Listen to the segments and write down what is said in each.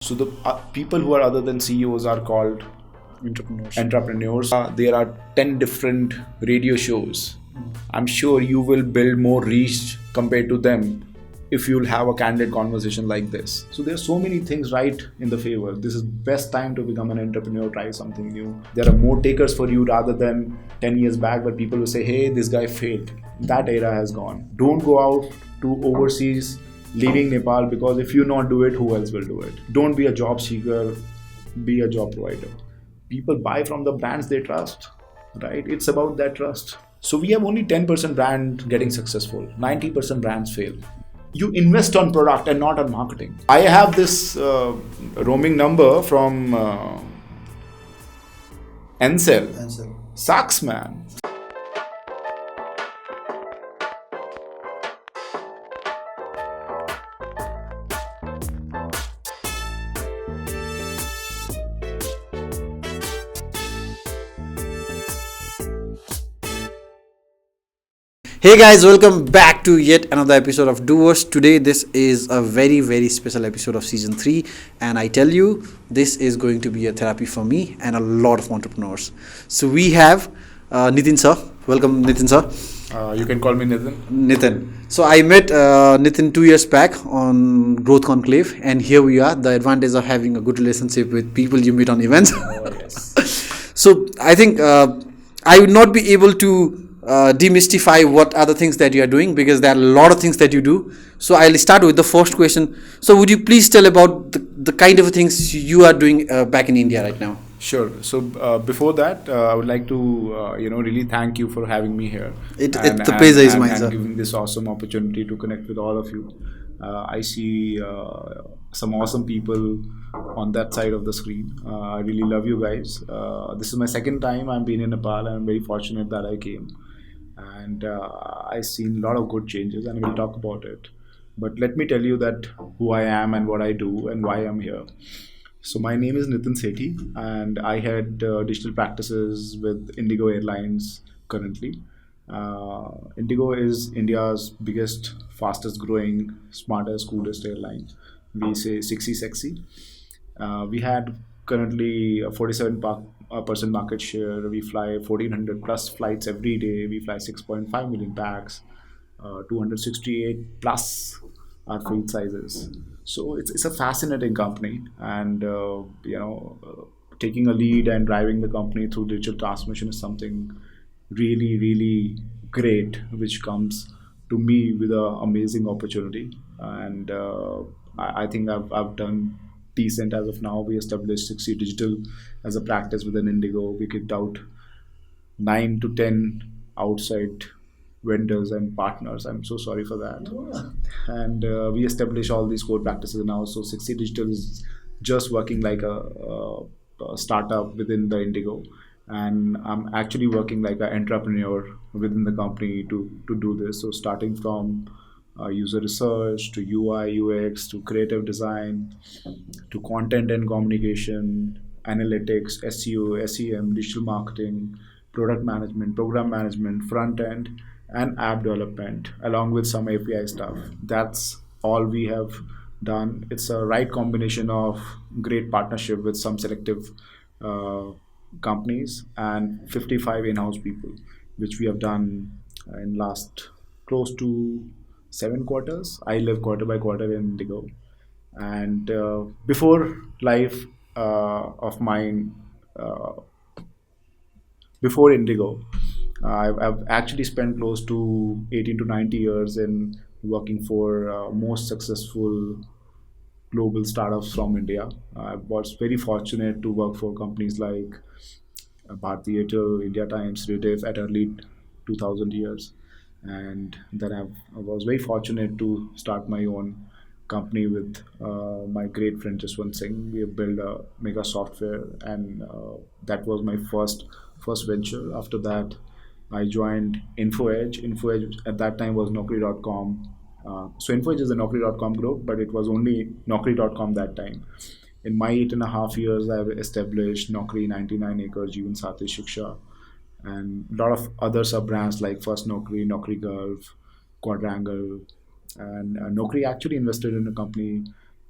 So the people who are other than CEOs are called entrepreneurs. There are 10 different radio shows. I'm sure you will build more reach compared to them if you'll have a candid conversation like this. So there's so many things right in the favor. This is best time to become an entrepreneur, try something new. There are more takers for you rather than 10 years back where people will say, hey, this guy failed. That era has gone. Don't go out to overseas leaving Nepal, because if you not do it, who else will do it? Don't be a job seeker, be a job provider. People buy from the brands they trust, right? It's about that trust. So we have only 10% brand getting successful, 90% brands fail. You invest on product and not on marketing. I have this roaming number from Encel. Sucks, man. Hey guys, welcome back to yet another episode of Doers. Today this is a very special episode of season 3, and I tell you, this is going to be a therapy for me and a lot of entrepreneurs. So we have Nitin sir. Welcome Nitin sir. You can call me Nitin. So I met Nitin 2 years back on Growth Conclave, and here we are. The advantage of having a good relationship with people you meet on events. Oh, yes. So I think I would not be able to demystify what are the things that you are doing, because there are a lot of things that you do. So I'll start with the first question. So would you please tell about the kind of things you are doing back in India right now? Sure. So before that, I would like to really thank you for having me here. The pleasure is mine, sir. And giving this awesome opportunity to connect with all of you. I see some awesome people on that side of the screen. I really love you guys. This is my second time I've been in Nepal, and I'm very fortunate that I came. And I've seen a lot of good changes, and we'll talk about it. But let me tell you that who I am and what I do and why I'm here. So my name is Nitin Sethi, and I head digital practices with IndiGo Airlines currently. IndiGo is India's biggest, fastest growing, smartest, coolest airline. We say 60 sexy. We had currently a 47% market share. We fly 1400 plus flights every day. We fly 6.5 million packs, 268 plus our fleet sizes. So it's a fascinating company, and taking a lead and driving the company through digital transformation is something really great, which comes to me with an amazing opportunity. And I think I've done decent as of now. We established 60 Digital as a practice within IndiGo. We kicked out 9 to 10 outside vendors and partners. I'm so sorry for that. And we established all these core practices now. So 60 Digital is just working like a startup within the IndiGo. And I'm actually working like an entrepreneur within the company to do this. So starting from user research to UI, UX to creative design to content and communication, analytics, SEO, SEM, digital marketing, product management, program management, front end, and app development, along with some API stuff. That's all we have done. It's a right combination of great partnership with some selective companies and 55 in-house people, which we have done in last close to 7 quarters. I live quarter by quarter in IndiGo. And before life of mine, before IndiGo, I've actually spent close to 18 to 90 years in working for most successful global startups from India. I was very fortunate to work for companies like Bharti Airtel, India Times, Rediff at early 2000 years. And then I was very fortunate to start my own company with my great friend Jaswant Singh. We have built a mega software, and that was my first venture. After that, I joined InfoEdge. InfoEdge at that time was Naukri.com. So InfoEdge is a Naukri.com group, but it was only Naukri.com that time. In my 8.5 years, I've established Naukri, 99 Acres, Jeevan Sathi, Shiksha, and a lot of other sub brands like First Naukri, Naukri Gulf, Quadrangle, and Naukri actually invested in a company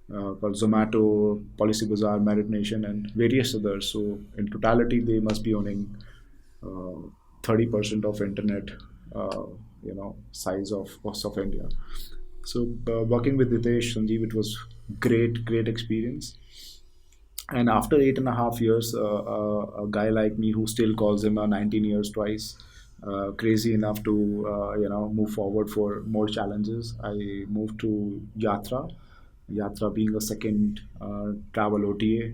called Zomato, Policy Bazaar, Merit Nation, and various others. So in totality, they must be owning 30% of internet, size of India. So working with Hitesh, Sanjeev, it was great experience. And after 8.5 years, a guy like me who still calls him a 19 years twice, crazy enough to move forward for more challenges. I moved to Yatra being a second travel OTA.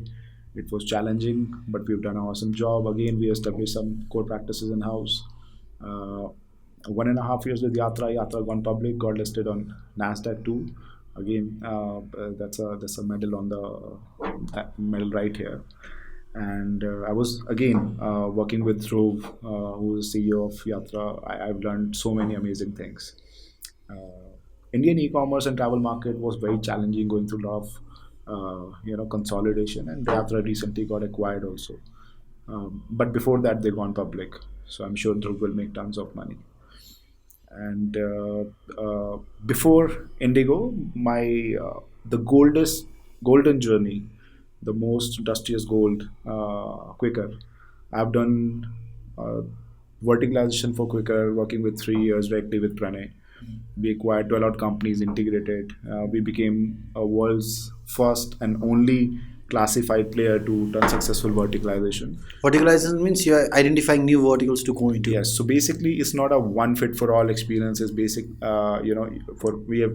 It was challenging, but we've done an awesome job. Again, we established some core practices in house. 1.5 years with Yatra gone public, got listed on Nasdaq too. Again, that's a medal on the medal right here. And I was again working with Dhruv, who is CEO of Yatra. I've learned so many amazing things. Indian e-commerce and travel market was very challenging, going through a lot of consolidation, and Yatra recently got acquired also. But before that, they gone public, so I'm sure Dhruv will make tons of money. And before Indigo, my the golden journey, the most industrious gold, quicker. I've done uh, verticalization for quicker, working with 3 years directly with Pranay. We acquired 12 odd companies, integrated. We became a world's first and only classified player to turn successful verticalization. Verticalization means you are identifying new verticals to go into. Yes, so basically, it's not a one fit for all experience. It's basic, for we have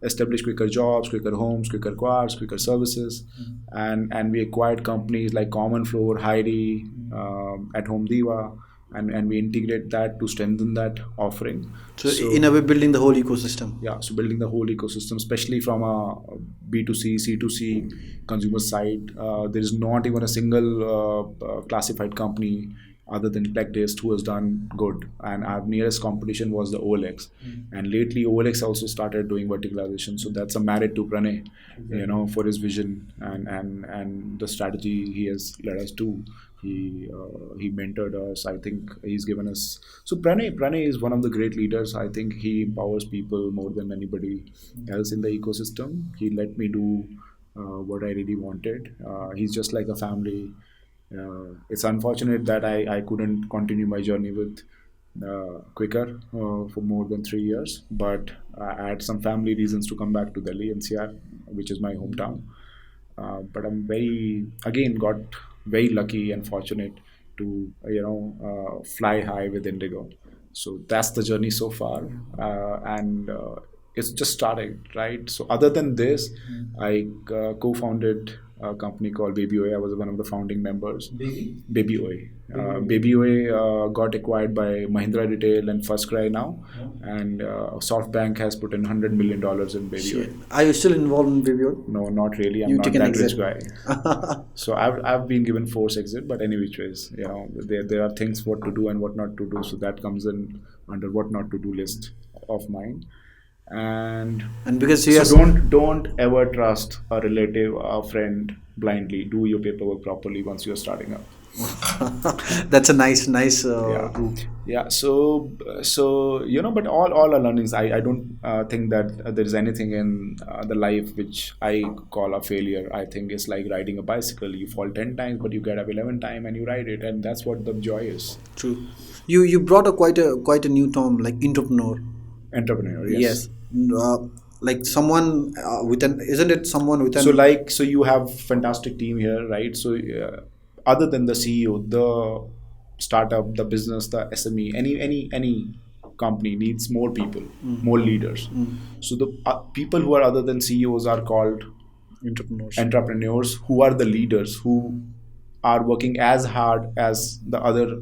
established quicker jobs, quicker homes, quicker cars, quicker services, and we acquired companies like Common Floor, Heidi, at Home Diva, and we integrate that to strengthen that offering. So, in a way, building the whole ecosystem. Yeah, so building the whole ecosystem, especially from a B2C, C2C consumer side, there is not even a single classified company other than Tech who has done good. And our nearest competition was the OLX. And lately, OLX also started doing verticalization. So that's a merit to Pranay, for his vision and the strategy he has led us to. He mentored us. I think he's given us. So Pranay is one of the great leaders. I think he empowers people more than anybody else in the ecosystem. He let me do what I really wanted. He's just like a family. It's unfortunate that I couldn't continue my journey with Quicker for more than 3 years, but I had some family reasons to come back to Delhi NCR, which is my hometown. But I'm again got very lucky and fortunate to fly high with Indigo. So that's the journey so far, and it's just starting, right? So other than this, I co-founded a company called Baby Oy. I was one of the founding members. Baby Oy. Baby Oy got acquired by Mahindra Retail and First Cry now, and SoftBank has put in $100 million in Baby Oy. Are you still involved in Baby Oy? No, not really. I'm You not take an that rich exit. guy. So I've been given force exit, but any which ways, there are things what to do and what not to do. So that comes in under what not to do list of mine. And because you so have don't ever trust a relative, a friend blindly. Do your paperwork properly once you're starting up. that's a nice Yeah, rule. yeah. So but all are learnings. I don't think that there is anything in the life which I call a failure. I think it's like riding a bicycle. You fall 10 times, but you get up 11 times and you ride it, and that's what the joy is. True. You brought a quite a new term like entrepreneur. Entrepreneur, yes. Yes. Like someone with an isn't it someone with an So you have fantastic team here, right? So other than the CEO, the startup, the business, the SME, any company needs more people, more leaders. So the people who are other than CEOs are called entrepreneurs, who are the leaders, who are working as hard as the other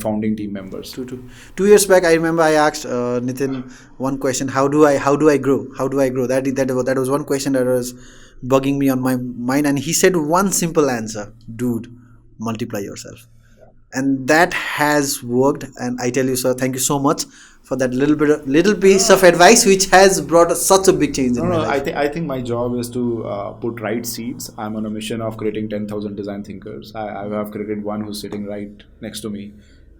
founding team members. True. 2 years back, I remember I asked Nitin one question: How do I grow? How do I grow? That was one question that was bugging me on my mind, and he said one simple answer: Dude, multiply yourself. And that has worked. And I tell you, sir, thank you so much for that little piece of advice, which has brought such a big change in my life. I think my job is to put right seeds. I'm on a mission of creating 10,000 design thinkers. I have created one who's sitting right next to me,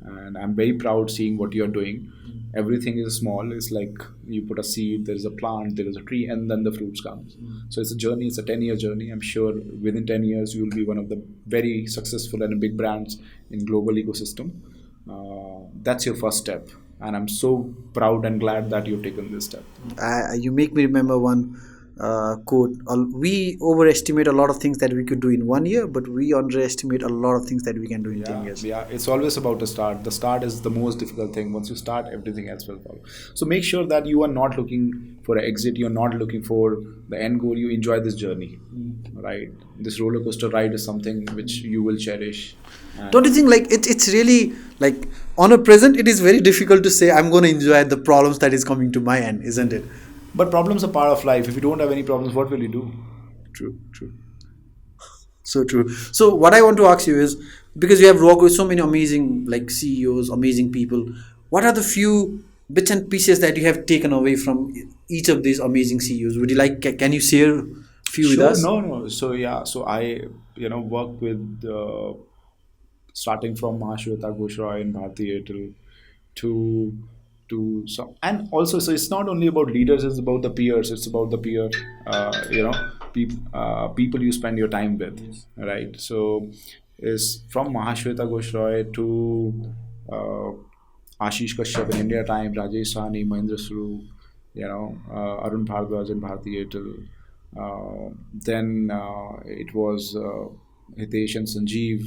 and I'm very proud seeing what you're doing. Everything is small. It's like you put a seed, there is a plant, there is a tree, and then the fruits comes. So it's a journey. It's a 10-year journey. I'm sure within 10 years you will be one of the very successful and big brands in global ecosystem. That's your first step, and I'm so proud and glad that you've taken this step. You make me remember one quote. We overestimate a lot of things that we could do in 1 year, but we underestimate a lot of things that we can do in 10 Yeah, years. yeah, it's always about the start. The start is the most difficult thing. Once you start, everything else will follow. So make sure that you are not looking for an exit. You're not looking for the end goal. You enjoy this journey, right? This roller coaster ride is something which you will cherish. And Don't you think like it's really like on a present it is very difficult to say I'm going to enjoy the problems that is coming to my end, isn't it? but problems are part of life. If you don't have any problems, what will you do? True, true. So true. So what I want to ask you is because you have worked with so many amazing like CEOs, amazing people, what are the few bits and pieces that you have taken away from each of these amazing CEOs? Would you like can you share a few with Sure, us? no, no. So yeah, so I, work with starting from Mahashweta Ghosh Roy in Bharti Airtel to some, and also, so it's not only about leaders, it's about the peers, it's about the peer, people you spend your time with, right? So is from Mahashweta Ghosh Roy to Ashish Kashyap in India Time, Rajesh Sahni, Mahendra Swarup, Arun Bhardwaj in Bharti Airtel. Then it was Hitesh and Sanjeev,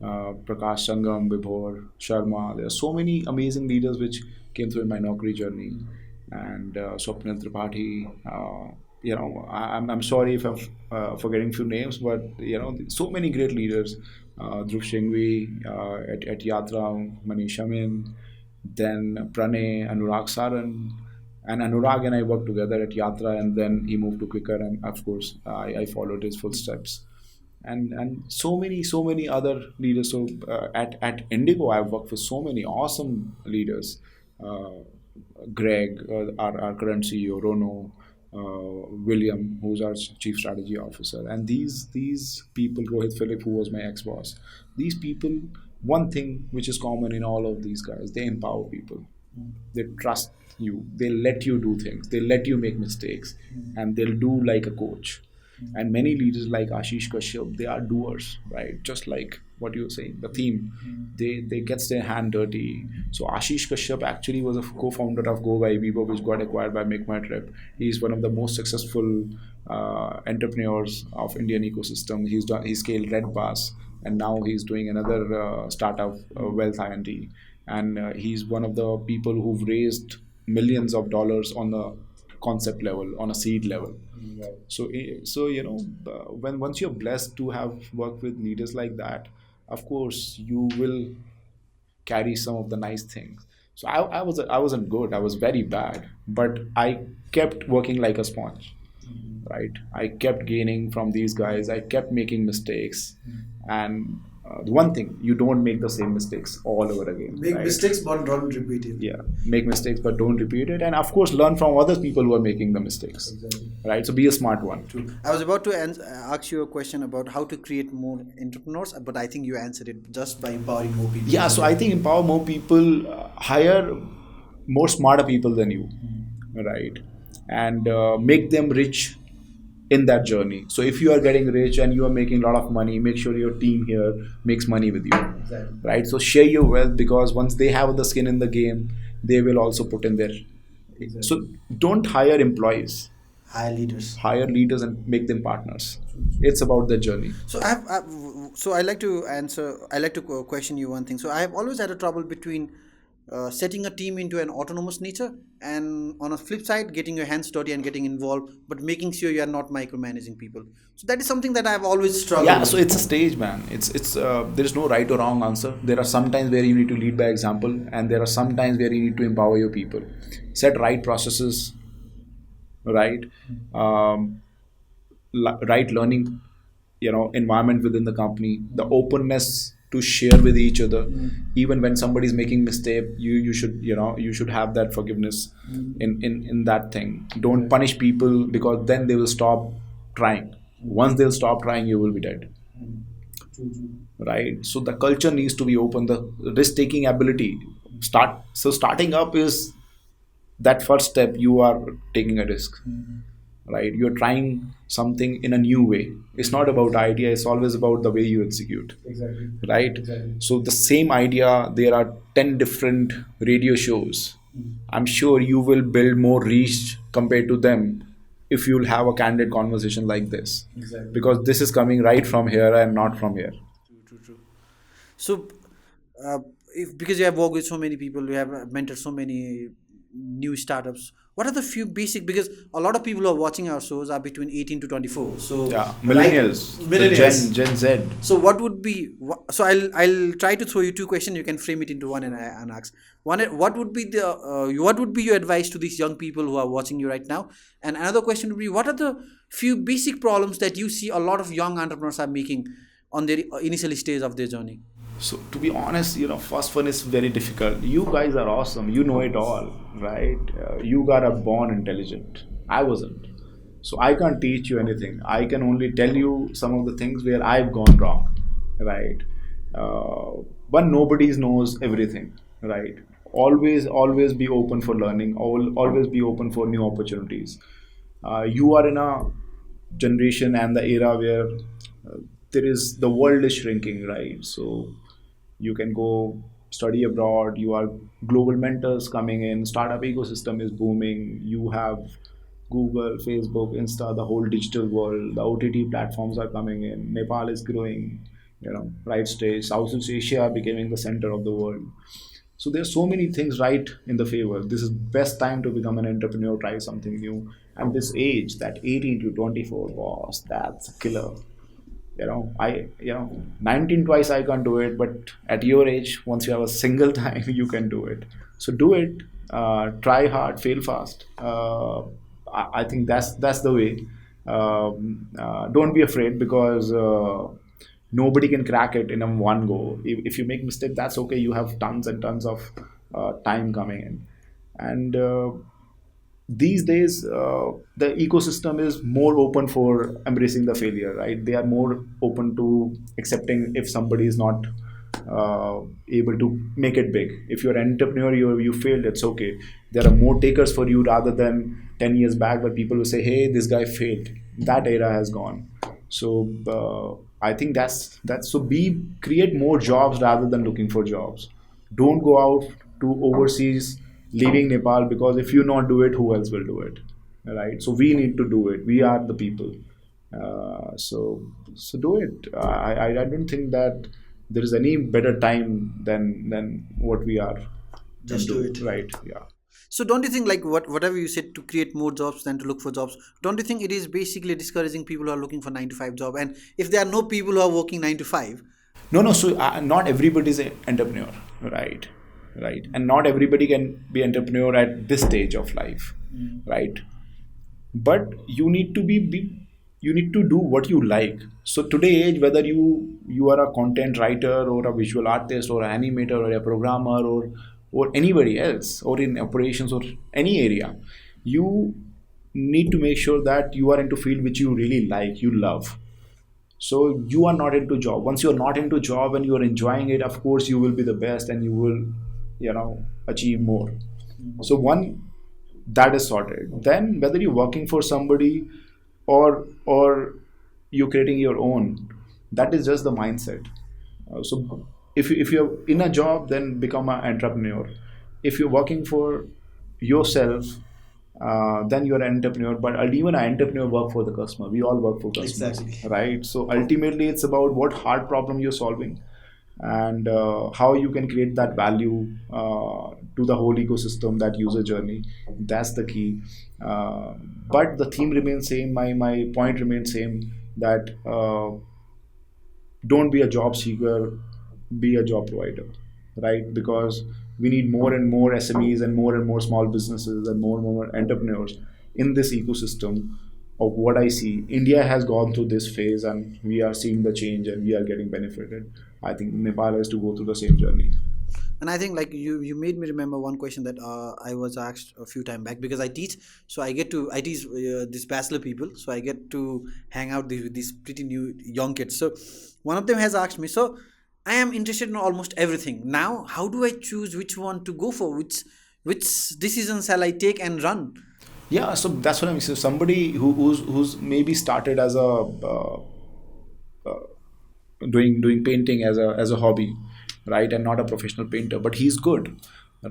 Prakash Sangam, Vibhor, Sharma. There are so many amazing leaders which came through in my Naukri journey. And Swapnil Tripathi. I'm sorry if I'm forgetting few names, but so many great leaders. Dhruv Shingvi at Yatra, Manish Amin, then Pranay, Anurag Saran, and Anurag and I worked together at Yatra, and then he moved to Quicker, and of course I followed his footsteps. And so many other leaders. So at Indigo, I've worked with so many awesome leaders. Uh, Greg, our current CEO, Rono, William, who's our chief strategy officer, and these people, Rohit Philip, who was my ex boss. These people, one thing which is common in all of these guys, they empower people. They trust you. They let you do things. They let you make mistakes, and they'll do like a coach. And many leaders like Ashish Kashyap, they are doers, right? Just like what you were saying, the theme, they gets their hand dirty. So Ashish Kashyap actually was a co-founder of Go by Vivo, which got acquired by Make My Trip. He's one of the most successful entrepreneurs of Indian ecosystem. He scaled Red Pass, and now he's doing another startup, Wealth IND, and he's one of the people who've raised millions of dollars on the concept level, on a seed level. So, when once you're blessed to have worked with leaders like that, of course you will carry some of the nice things. So I wasn't good. I was very bad, but I kept working like a sponge, right? I kept gaining from these guys. I kept making mistakes, and the one thing, you don't make the same mistakes all over again. Make right? mistakes but don't repeat it. Yeah, make mistakes but don't repeat it, and of course learn from other people who are making the mistakes. Exactly. Right? So be a smart one. I was about to ask you a question about how to create more entrepreneurs, but I think you answered it just by empowering more people. Yeah, so I think empower more people, hire more smarter people than you, right? And make them rich in that journey. So if you are getting rich and you are making a lot of money, make sure your team here makes money with you, Exactly. right? So share your wealth, because once they have the skin in the game, they will also put in their. So don't hire employees, Hire leaders. hire leaders and make them partners. It's about the journey. So so I like to answer. I like to question you one thing. So I have always had a trouble between setting a team into an autonomous nature, and on a flip side, getting your hands dirty and getting involved, but making sure you are not micromanaging people. So that is something that I have always struggled. Yeah, with. so it's a stage, man. It's there is no right or wrong answer. There are some times where you need to lead by example, and there are some times where you need to empower your people. Set right processes, right, right learning, environment within the company, the openness to share with each other. Even when somebody is making mistake, you should you should have that forgiveness in that thing. Don't punish people, because then they will stop trying. Once they'll stop trying, you will be dead. right? So the culture needs to be open, the risk taking ability. Starting up is that first step. You are taking a risk, right? You're trying something in a new way. It's not about idea, it's always about the way you execute, right? So the same idea, there are 10 different radio shows. I'm sure you will build more reach compared to them if you'll have a candid conversation like this, because this is coming right from here and not from here. True, true. So, uh, if because you have worked with so many people, you have mentored so many new startups. What are the few basic? Because a lot of people who are watching our shows are between 18 to 24. So, Yeah, right, millennials, the millennials. Gen Z. So what would be? So I'll try to throw you two questions. You can frame it into one and ask. One, what would be the what would be your advice to these young people who are watching you right now? And another question would be, what are the few basic problems that you see a lot of young entrepreneurs are making on their initial stage of their journey? So to be honest, first one is very difficult. You guys are awesome. You know it all, right? You got a born intelligent. I wasn't. So I can't teach you anything. I can only tell you some of the things where I've gone wrong, right? But nobody knows everything, right? Always be open for learning. Always be open for new opportunities. You are in a generation and the era where there is the world is shrinking, right? So you can go study abroad. You are global mentors coming in. Startup ecosystem is booming. You have Google, Facebook, Insta, the whole digital world. The OTT platforms are coming in. Nepal is growing, right stage. Southeast Asia becoming the center of the world. So there's so many things right in the favor. This is best time to become an entrepreneur, try something new. And this age, that 18 to 24, boss, that's a killer. 19 twice I can't do it, but at your age, once you have a single time, you can do it. So do it. Try hard, fail fast. I think that's the way. Don't be afraid, because nobody can crack it in a one go. If you make mistake, that's okay. You have tons and tons of time coming in, and these days the ecosystem is more open for embracing the failure, right? They are more open to accepting if somebody is not able to make it big. If you're an entrepreneur, you failed, it's okay. There are more takers for you rather than 10 years back where people will say, hey, this guy failed. That era has gone. So I think that's so be create more jobs rather than looking for jobs. Don't go out to overseas leaving Nepal, because if you not do it, who else will do it, right? So we need to do it. We are the people. So do it. I don't think that there is any better time than what we are. Just do it. Right? Yeah. So don't you think, like, whatever you said, to create more jobs than to look for jobs, don't you think it is basically discouraging people who are looking for 9 to 5 job? And if there are no people who are working 9 to 5, No. So not everybody is an entrepreneur, right? Right, and not everybody can be entrepreneur at this stage of life, right? But you need to you need to do what you like. So today age, whether you are a content writer or a visual artist or an animator or a programmer or anybody else, or in operations or any area, you need to make sure that you are into field which you really like, you love. So you are not into job. Once you are not into job and you are enjoying it, of course you will be the best and you will achieve more. So one, that is sorted. Then whether you're working for somebody or you're creating your own, that is just the mindset. So if you're in a job, then become an entrepreneur. If you're working for yourself, then you're an entrepreneur. But even an entrepreneur work for the customer. We all work for customers, exactly, right? So ultimately, it's about what hard problem you're solving, and how you can create that value to the whole ecosystem, that user journey. That's the key. But the theme remains same. My point remains same, that don't be a job seeker, be a job provider, right? Because we need more and more SMEs and more small businesses and more entrepreneurs in this ecosystem. Of what I see, India has gone through this phase and we are seeing the change and we are getting benefited. I think Nepal has to go through the same journey. And I think like you made me remember one question that I was asked a few time back, because I teach, so I teach these bachelor people, so I get to hang out with these pretty new young kids. So one of them has asked me, so I am interested in almost everything. Now how do I choose which one to go for, which decision shall I take and run? Yeah, so that's what I'm saying. So somebody who's maybe started as a doing painting as a hobby, right, and not a professional painter, but he's good,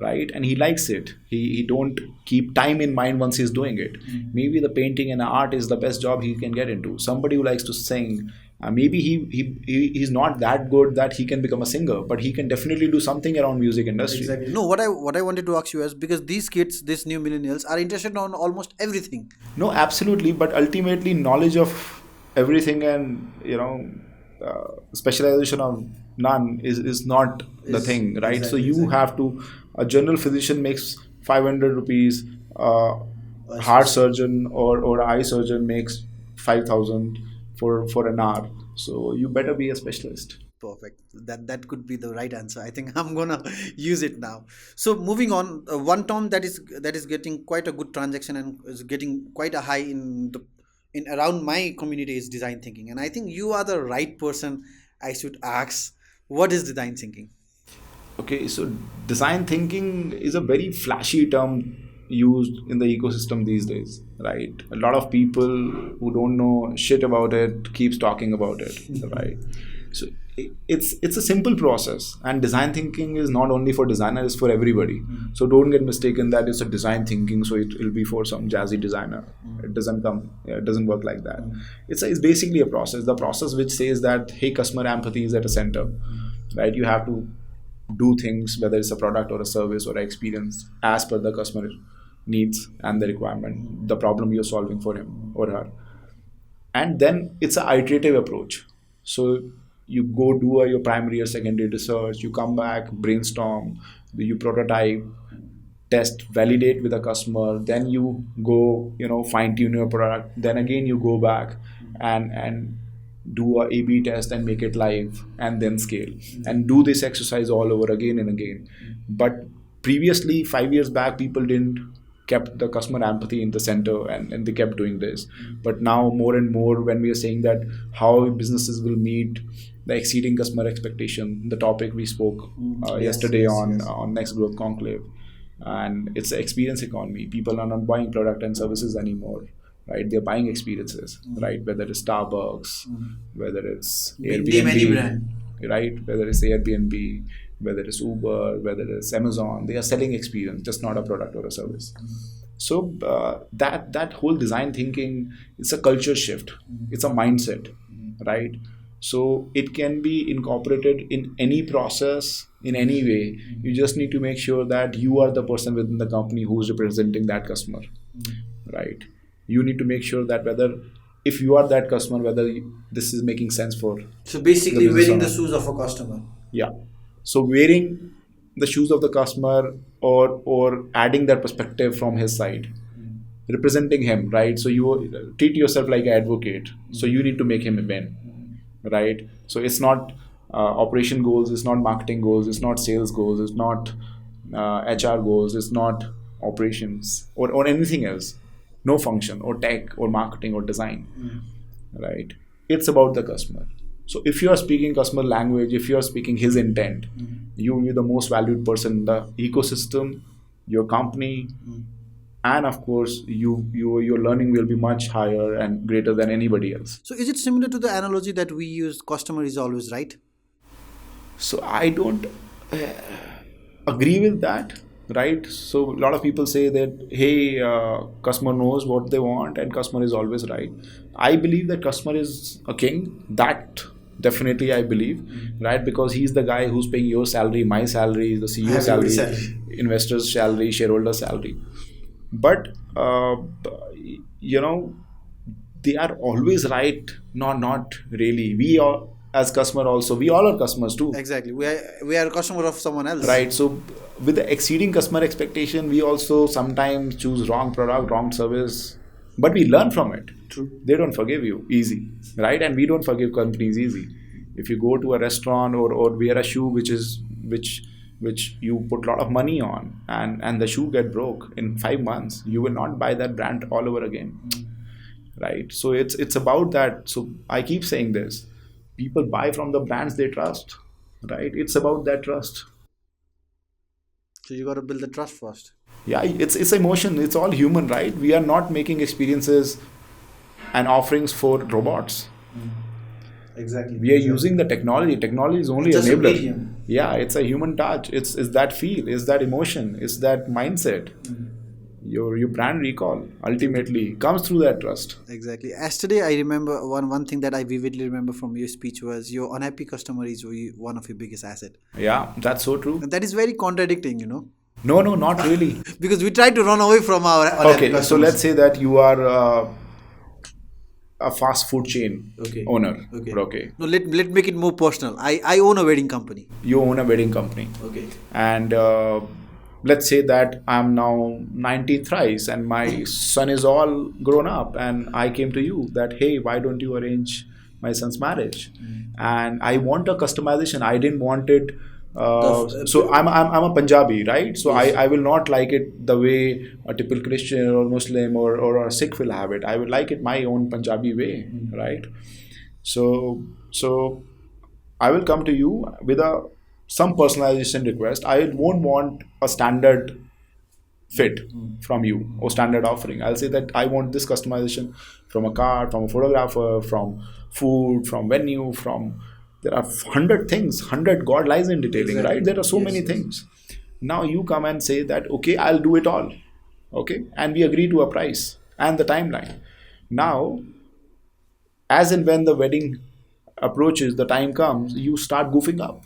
right, and he likes it. He don't keep time in mind once he's doing it. Maybe the painting and art is the best job he can get into. Somebody who likes to sing, maybe he's not that good that he can become a singer, but he can definitely do something around music industry. Exactly. No, what I wanted to ask you is, because these kids, these new millennials, are interested on almost everything. No, absolutely, but ultimately knowledge of everything and specialization of none is not the Is- thing, right? So exactly, you exactly. have to. A general physician makes 500 rupees. A Heart specific- surgeon or eye surgeon makes 5,000 for an hour. So you better be a specialist. Perfect. That could be the right answer. I think I'm gonna use it now. So moving on, one term that is getting quite a good transaction and is getting quite a high in around my community is design thinking, and I think you are the right person I should ask. What is design thinking? Okay, so design thinking is a very flashy term used in the ecosystem these days, right? A lot of people who don't know shit about it keeps talking about it, right? So it's a simple process, and design thinking is not only for designers, it's for everybody. So don't get mistaken that it's a design thinking, so it'll be for some jazzy designer. It doesn't work like that. It's basically a process. The process which says that, hey, customer empathy is at a center, right? You have to do things, whether it's a product or a service or an experience, as per the customer needs and the requirement, the problem you're solving for him or her. And then it's an iterative approach. So you go do your primary or secondary research, you come back, brainstorm, you prototype, test, validate with a customer, then you go, fine tune your product, then again you go back and do a A/B test and make it live, and then scale, and do this exercise all over again and again. But previously, 5 years back, people didn't kept the customer empathy in the center, and they kept doing this. But now more and more, when we are saying that how businesses will meet the exceeding customer expectation, the topic we spoke yesterday on Next Growth Conclave, and it's the experience economy. People are not buying product and services anymore, right? They're buying experiences, right? Whether it's Starbucks, whether it's Name any Airbnb, brand. right? Whether it's Airbnb, whether it's Uber, whether it's Amazon, they are selling experience, just not a product or a service. So that whole design thinking, it's a culture shift, it's a mindset, right? So it can be incorporated in any process, in any way. You just need to make sure that you are the person within the company who's representing that customer, right? You need to make sure that whether, if you are that customer, whether this is making sense for So the basically, business wearing the owner. shoes of a customer. Yeah. So wearing the shoes of the customer, or adding that perspective from his side, representing him, right? So you treat yourself like an advocate. So you need to make him win, right? So it's not operation goals, it's not marketing goals, it's not sales goals, it's not HR goals, it's not operations or anything else. No function or tech or marketing or design, right? It's about the customer. So if you are speaking customer language, if you are speaking his intent, you're the most valued person in the ecosystem, your company, and of course your learning will be much higher and greater than anybody else. So is it similar to the analogy that we use? Customer is always right. So I don't agree with that, right? So a lot of people say that, hey, customer knows what they want and customer is always right. I believe that customer is a king. That definitely I believe, right? Because he's the guy who's paying your salary, my salary, the CEO Everybody's salary, salary. investors salary, shareholder salary. But you know they are always right. Not really. We all, as customer, also we all are customers too, Exactly. We are a customer of someone else. right? So with the exceeding customer expectation, we also sometimes choose wrong product, wrong service, but we learn from it. True. They don't forgive you easy, right? And we don't forgive companies easy. If you go to a restaurant or wear a shoe which which you put a lot of money on, and the shoe get broke in 5 months, you will not buy that brand all over again, right? So it's about that. So I keep saying this: people buy from the brands they trust, right? It's about that trust. So you got to build the trust first. Yeah, it's emotion. It's all human, right? We are not making experiences and offerings for robots. Exactly. We are using the technology. Technology is only Just a enabler. medium. Yeah, it's a human touch. It's that feel, it's that emotion, it's that mindset. Your brand recall ultimately comes through that trust. Exactly. Yesterday, I remember one thing that I vividly remember from your speech was your unhappy customer is one of your biggest asset, Yeah, that's so true. and that is very contradicting, No, no, not really. because we try to run away from our unhappy Okay, so customers. let's say that you are a fast food chain Okay. owner. Okay. Okay. No, let make it more personal. I own a wedding company. You own a wedding company. Okay. And let's say that I'm now 90 thrice and my son is all grown up, and I came to you that, hey, why don't you arrange my son's marriage? And I want a customization. I didn't want it. So I'm a Punjabi, right? So Yes. I will not like it the way a typical Christian or Muslim or a Sikh will have it. I will like it my own Punjabi way, right? So I will come to you with a some personalization request. I won't want a standard fit from you or standard offering. I'll say that I want this customization from a card, from a photographer, from food, from venue, from there are 100 things, 100 God lies in detailing, Exactly. right? There are so Yes, many yes. things. Now you come and say that, okay, I'll do it all. Okay, and we agree to a price and the timeline. Now, as and when the wedding approaches, the time comes, you start goofing up.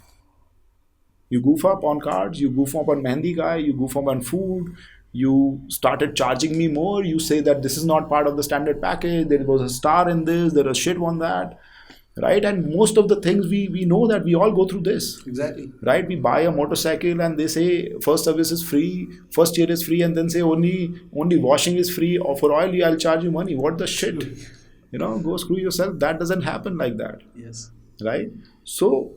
You goof up on cards, you goof up on Mehendi guy, you goof up on food, you started charging me more. You say that this is not part of the standard package, there was a star in this, there was shit on that, right? And most of the things we know that we all go through this, Exactly. right? We buy a motorcycle and they say first service is free, first year is free, and then say only washing is free, or for oil I'll charge you money. What the shit? Go screw yourself. That doesn't happen like that, Yes. right? So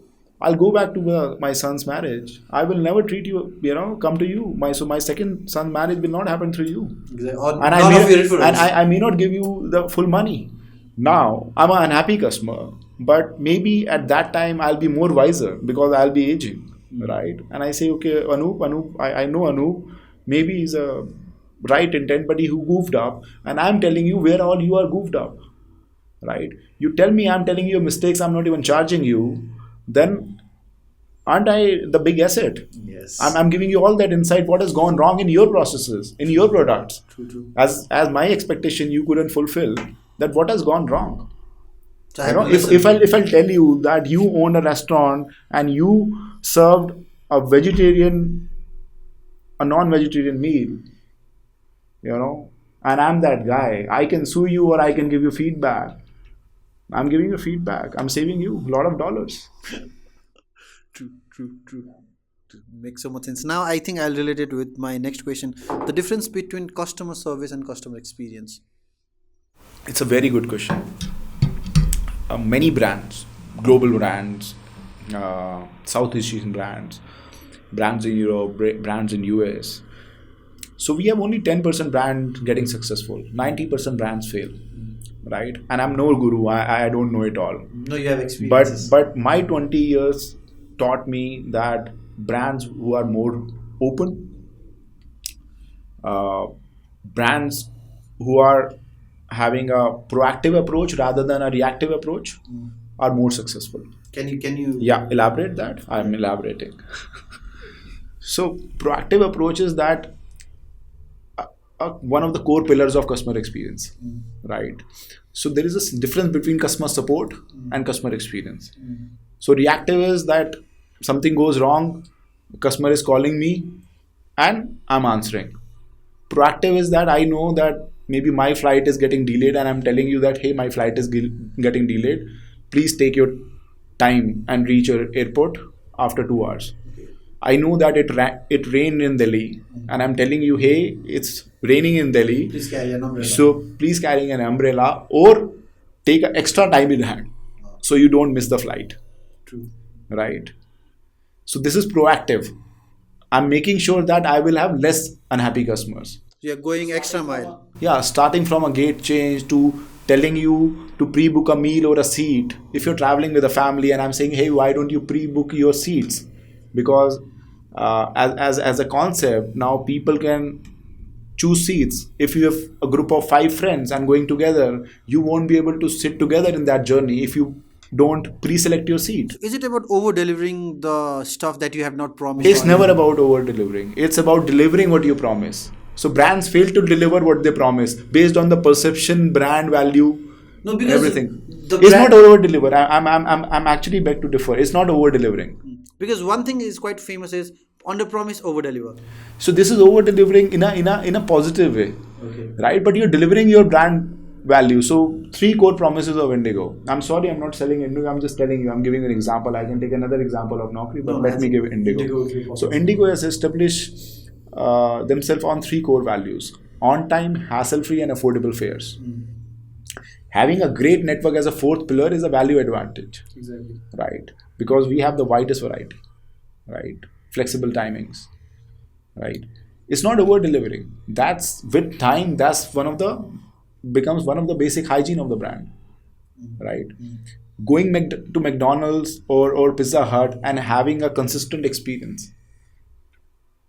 I'll go back to my son's marriage. I will never treat you, come to you. My second son's marriage will not happen through you, Exactly. Or and none of your referrals. I may not give you the full money. Now I'm an unhappy customer, but maybe at that time I'll be more wiser because I'll be aging, right? And I say, okay, Anoop, I know Anoop. Maybe he's a right intent, but he who goofed up, and I'm telling you where all you are goofed up, right? You tell me I'm telling you mistakes. I'm not even charging you. Then aren't I the big asset? Yes. I'm giving you all that insight. What has gone wrong in your processes, in your products? True. As my expectation you couldn't fulfill. That what has gone wrong? So I have to listen. If I tell you that you own a restaurant and you served a non-vegetarian meal, and I'm that guy, I can sue you or I can give you feedback. I'm giving you feedback. I'm saving you a lot of dollars. True. Makes so much sense. Now I think I'll relate it with my next question: the difference between customer service and customer experience. It's a very good question. Many brands, global brands, Southeast Asian brands, brands in Europe, brands in US. So we have only 10% brand getting successful. 90% brands fail, right? And I'm no guru. I don't know it all. No, you have experiences. But my 20 years taught me that brands who are more open, brands who are having a proactive approach rather than a reactive approach are more successful. Can you? Yeah, elaborate that. I'm elaborating. So proactive approach is that one of the core pillars of customer experience, right? So there is a difference between customer support and customer experience. So reactive is that something goes wrong, customer is calling me, and I'm answering. Proactive is that I know that maybe my flight is getting delayed, and I'm telling you that, hey, my flight is getting delayed. Please take your time and reach your airport after 2 hours. I know that it rained in Delhi, and I'm telling you, hey, it's raining in Delhi. Please carry an umbrella. So please carry an umbrella or take an extra time in hand so you don't miss the flight. True. Right. So this is proactive. I'm making sure that I will have less unhappy customers. You're going extra mile. Yeah, starting from a gate change to telling you to pre-book a meal or a seat. If you're traveling with a family and I'm saying, hey, why don't you pre-book your seats? Because as a concept, now people can choose seats. If you have a group of 5 friends and going together, you won't be able to sit together in that journey if you don't pre-select your seat. Is it about over delivering the stuff that you have not promised? It's never about over delivering. It's about delivering what you promise. So brands fail to deliver what they promise based on the perception, brand value, No, because everything. the It's brand- not over deliver. I'm actually beg to differ. It's not over delivering. Because one thing is quite famous is under promise, over deliver. So this is over delivering in a positive way, right? But you're delivering your brand value. So 3 core promises of IndiGo. I'm sorry, I'm not selling IndiGo. I'm just telling you. I'm giving you an example. I can take another example of Naukri, but let me give IndiGo. So IndiGo has established themselves on 3 core values: on time, hassle-free, and affordable fares. Having a great network as a 4th pillar is a value advantage. Exactly. Right? Because we have the widest variety, right? Flexible timings, right? It's not over delivering. That's with time. That's becomes one of the basic hygiene of the brand, right? Going to McDonald's or Pizza Hut and having a consistent experience,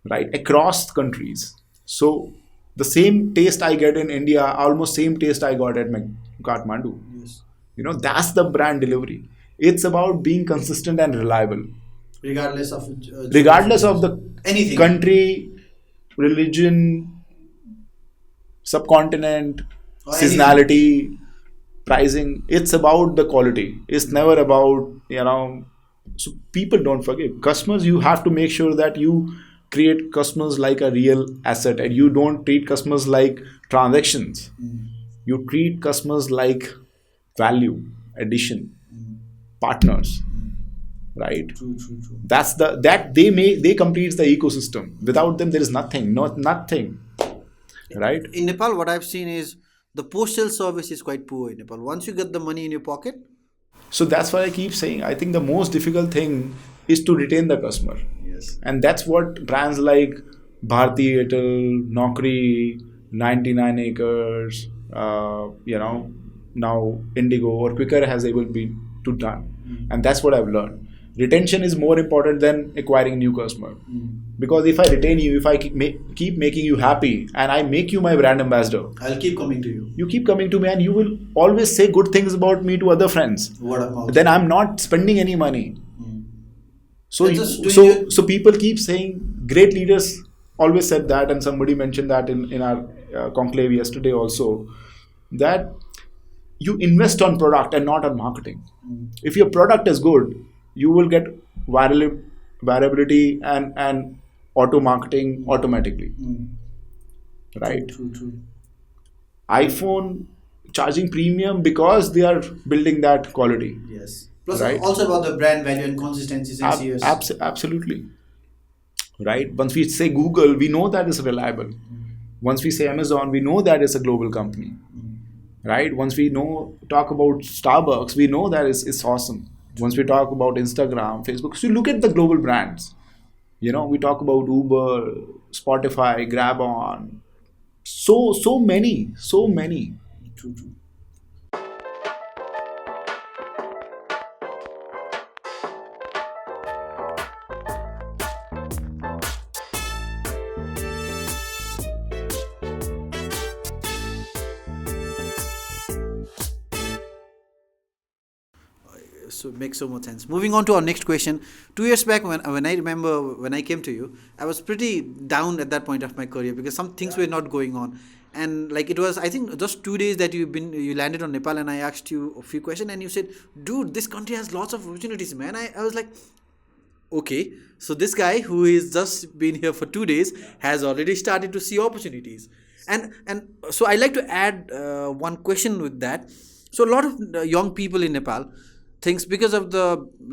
right, across countries. So the same taste I get in India, almost same taste I got at Kathmandu. Yes. That's the brand delivery. It's about being consistent and reliable, Regardless of the anything. country, religion, subcontinent, Or seasonality, pricing. It's about the quality. It's never about, so people don't forgive. Customers, you have to make sure that you create customers like a real asset and you don't treat customers like transactions. You treat customers like value, addition, partners, right? True. They complete the ecosystem. Without them, there is nothing, nothing, right? In Nepal, what I've seen is the postal service is quite poor in Nepal. Once you get the money in your pocket, So that's why I keep saying I think the most difficult thing is to retain the customer. yes, And that's what brands like Bharti Airtel, Naukri, 99 Acres, now Indigo or Quicker has able been to done. And that's what I've learned. Retention is more important than acquiring new customer. Because if I retain you, if I keep making you happy and I make you my brand ambassador, I'll keep coming to you. you keep coming to me and you will always say good things about me to other friends. Word of mouth. Then I'm not spending any money. So You're just doing it- so people keep saying great leaders always said that, and somebody mentioned that in our conclave yesterday also, that you invest on product and not on marketing. If your product is good, you will get variability and auto marketing automatically, right? True. iPhone charging premium because they are building that quality. Yes. Plus, Right. also about the brand value and consistency since years. Absolutely. Right? Once we say Google, we know that it's reliable. Once we say Amazon, we know that it's a global company. Right? Once we talk about Starbucks, we know that it's awesome. Once we talk about Instagram, Facebook, so look at the global brands. We talk about Uber, Spotify, Grab On. So many. True. So it makes so much sense. Moving on to our next question. 2 years back, when I remember when I came to you, I was pretty down at that point of my career because some things were not going on, and like it was I think just 2 days that you landed on Nepal, and I asked you a few questions, and you said, "Dude, this country has lots of opportunities, man." I was like, okay, so this guy who is just been here for 2 days has already started to see opportunities, and so I like to add one question with that. So a lot of young people in Nepal thinks because of the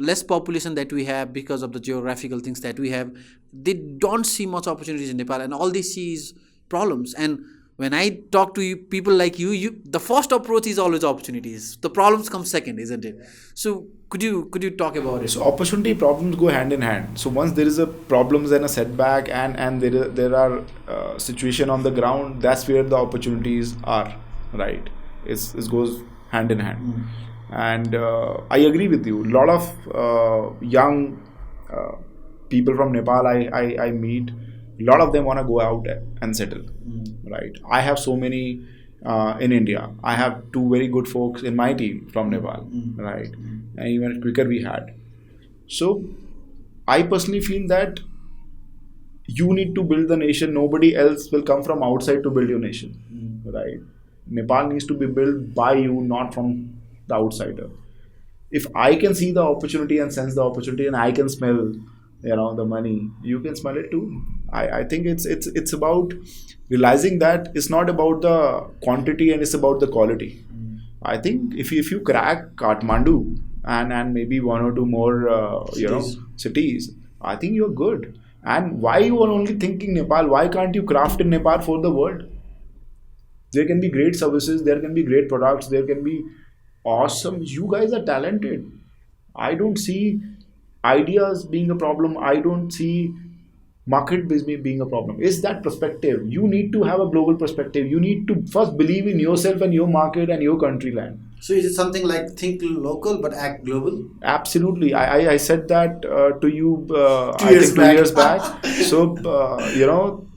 less population that we have, because of the geographical things that we have, they don't see much opportunities in Nepal, and all they see is problems. And when I talk to people like you, the first approach is always opportunities. The problems come second, isn't it? So could you talk about it? So opportunity problems go hand in hand. So once there is a problems and a setback, and there are situation on the ground, that's where the opportunities are, right? It goes hand in hand. And I agree with you. A lot of young people from Nepal I meet, a lot of them want to go out and settle, right? I have so many in India. I have two very good folks in my team from Nepal, right? And even quicker we had. So I personally feel that you need to build the nation. Nobody else will come from outside to build your nation, right? Nepal needs to be built by you, not from the outsider. If I can see the opportunity and sense the opportunity, and I can smell, the money, you can smell it too. I think it's about realizing that it's not about the quantity and it's about the quality. I think if you crack Kathmandu and maybe one or two more cities, I think you're good. And why you are only thinking Nepal? Why can't you craft in Nepal for the world? There can be great services, there can be great products, there can be awesome. You guys are talented. I don't see ideas being a problem. I don't see market business being a problem. Is that perspective? You need to have a global perspective. You need to first believe in yourself and your market and your country land. So is it something like think local but act global? Absolutely. I said that to you. Two years 2 years back. So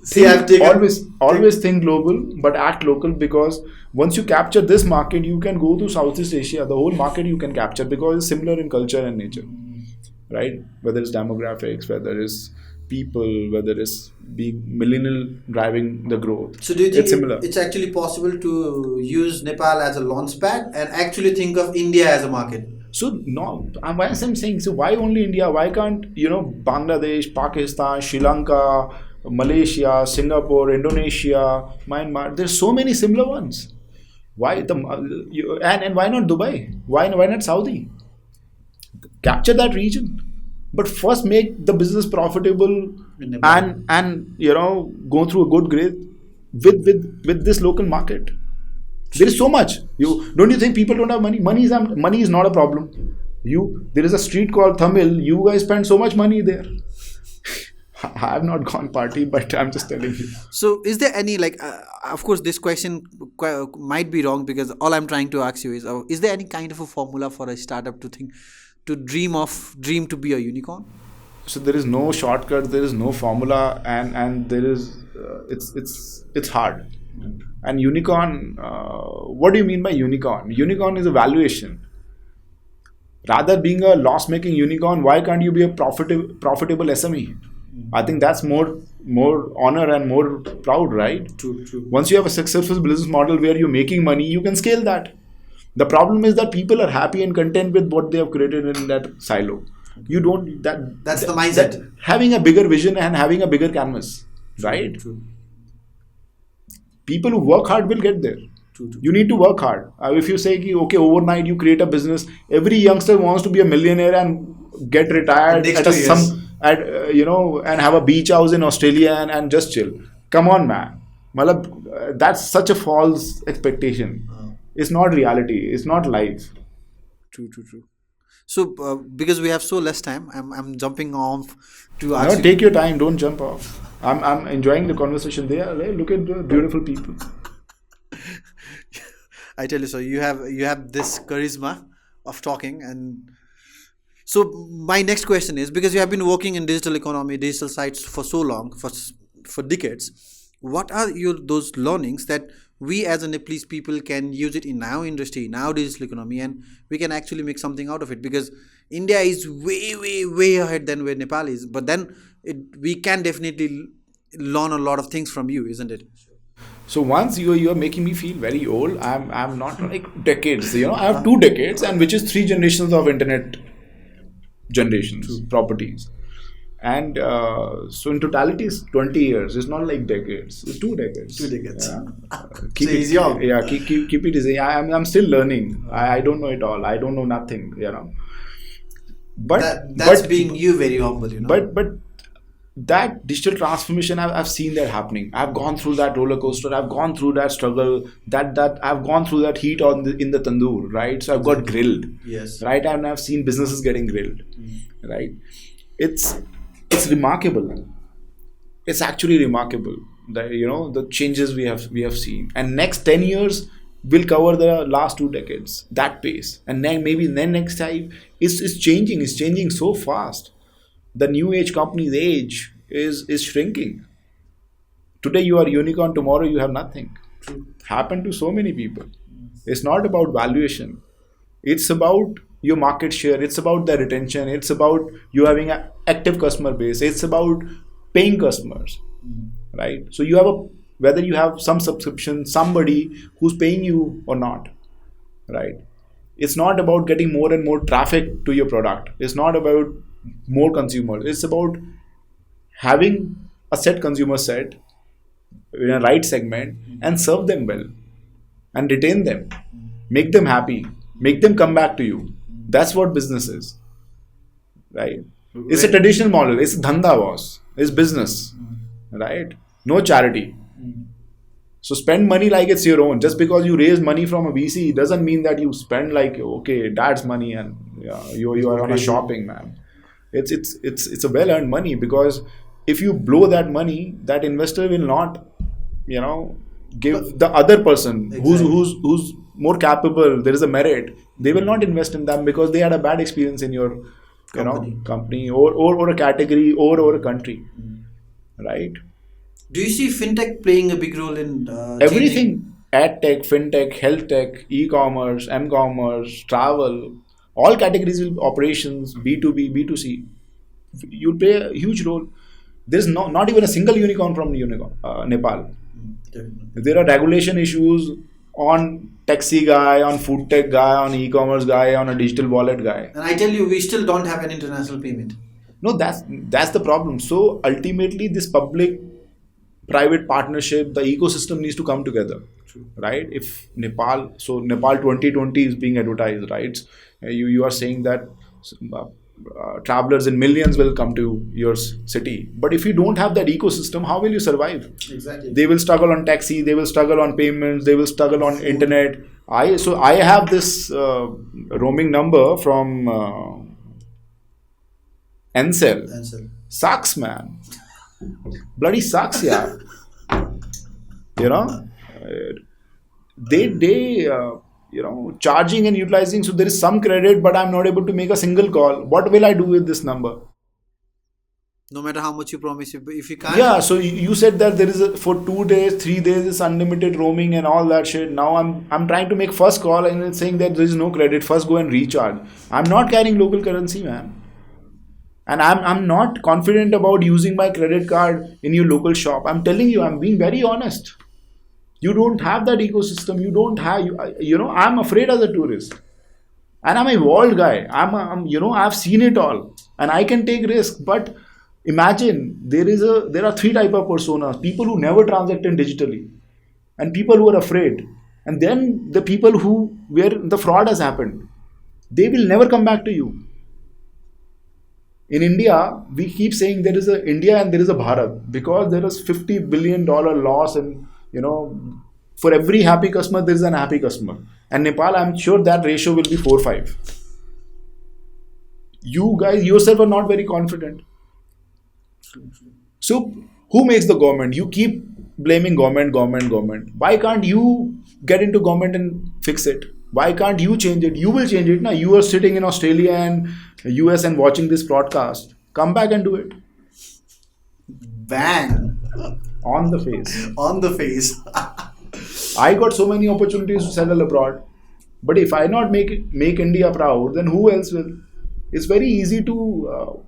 See, I've taken- always think global but act local, because once you capture this market, you can go to Southeast Asia. The whole market you can capture because it's similar in culture and nature, right? Whether it's demographics, whether it's people, whether it's being millennial driving the growth. So do you think it's similar? It's actually possible to use Nepal as a launch pad and actually think of India as a market? So no, why I'm saying, so why only India? Why can't Bangladesh, Pakistan, Sri Lanka, Malaysia, Singapore, Indonesia, Myanmar? There's so many similar ones. Why and why not Dubai? Why not Saudi? Capture that region, but first make the business profitable and go through a good grade with this local market. There is so much. Don't you think people don't have money? Money is not a problem. There is a street called Tamil. You guys spend so much money there. I have not gone party, but I'm just telling you. So is there any of course this question might be wrong, because all I'm trying to ask you is there any kind of a formula for a startup to dream to be a unicorn? So there is no shortcut, there is no formula, and there is it's hard. And unicorn, what do you mean by unicorn? Unicorn is a valuation. Rather being a loss-making unicorn, why can't you be a profitable SME? I think that's more honor and more proud, right? True. Once you have a successful business model where you're making money, you can scale that. The problem is that people are happy and content with what they have created in that silo. You don't That's the mindset. Having a bigger vision and having a bigger canvas, right? True. People who work hard will get there. True. You need to work hard. If you say, okay, overnight you create a business, every youngster wants to be a millionaire and get retired and have a beach house in Australia and just chill. Come on, man. That's such a false expectation. It's not reality. It's not life. True. So because we have so less time, I'm jumping off to ask No, you. take your time. Don't jump off. I'm enjoying the conversation. Look at the beautiful people. I tell you, so you have this charisma of talking. And so my next question is, because you have been working in digital economy, digital sites for so long, for decades, what are those learnings that we as a Nepalese people can use it in our industry, in our digital economy, and we can actually make something out of it? Because India is way ahead than where Nepal is, but then we can definitely learn a lot of things from you, isn't it? So once you are making me feel very old. I'm not like decades. I have 2 decades, and which is 3 generations of internet generations, properties. And so in totality, it's 20 years. It's not like decades. It's 2 decades. 2 decades. Yeah. So he's young. Yeah, keep it easy. I'm still learning. I don't know it all. I don't know nothing. But That's being you very humble. But that digital transformation, I've seen that happening. I've gone through that roller coaster. I've gone through that struggle. That I've gone through that heat in the tandoor, right? So I've got grilled, Yes. right? And I've seen businesses getting grilled, right? It's it's remarkable. It's actually remarkable that the changes we have seen. And next 10 years will cover the last 2 decades. That pace, and then next time it's changing. It's changing so fast. The new age company's age is shrinking. Today you are unicorn, tomorrow you have nothing. Happened to so many people. It's not about valuation. It's about your market share. It's about the retention. It's about you having an active customer base. It's about paying customers, right? So you have whether you have some subscription, somebody who's paying you or not, right? It's not about getting more and more traffic to your product. It's not about more consumers. It's about having a set consumer set in a right segment and serve them well and retain them, make them happy, make them come back to you. That's what business is, right? It's a traditional model. It's dhanda, boss. It's business, right? No charity. So spend money like it's your own. Just because you raise money from a VC doesn't mean that you spend like, okay, dad's money and you are on a shopping, man. It's a well earned money, because if you blow that money, that investor will not, give the other person who's more capable. There is a merit. They will not invest in them because they had a bad experience in your company or a category or a country, right? Do you see fintech playing a big role in Everything: ad tech, fintech, health tech, e-commerce, m-commerce, travel, all categories of operations, B2B, B2C. You play a huge role. There's not even a single unicorn from Nepal. There are regulation issues on taxi guy, on food tech guy, on e-commerce guy, on a digital wallet guy. And I tell you, we still don't have an international payment. No, that's the problem. So ultimately, this public private partnership, the ecosystem needs to come together. True. Right? If Nepal 2020 is being advertised, right? You are saying that travelers in millions will come to your city, but if you don't have that ecosystem, how will you survive? Exactly. They will struggle on taxi, they will struggle on payments, they will struggle on internet. I have this roaming number from Encel. Sucks, man. Bloody sucks, yeah. They charging and utilizing. So there is some credit, but I'm not able to make a single call. What will I do with this number? No matter how much you promise, if you can't. Yeah. So you said that there is for 2 days, 3 days, it's unlimited roaming and all that shit. Now I'm trying to make first call and it's saying that there is no credit. First go and recharge. I'm not carrying local currency, man. And I'm not confident about using my credit card in your local shop. I'm telling you, I'm being very honest. You don't have that ecosystem. You don't have, I'm afraid as a tourist. And I'm a evolved guy. I've seen it all. And I can take risk. But imagine there are three type of personas: people who never transacted digitally, and people who are afraid, and then the people where the fraud has happened. They will never come back to you. In India, we keep saying there is a India and there is a Bharat, because there is $50 billion loss, and for every happy customer there is an happy customer. And Nepal, I'm sure that ratio will be 4-5. You guys yourself are not very confident. So who makes the government? You keep blaming government. Why can't you get into government and fix it? Why can't you change it? You will change it now. You are sitting in Australia and US and watching this broadcast. Come back and do it. Bang. On the face. On the face. I got so many opportunities to settle abroad. But if I not make India proud, then who else will? It's very easy to,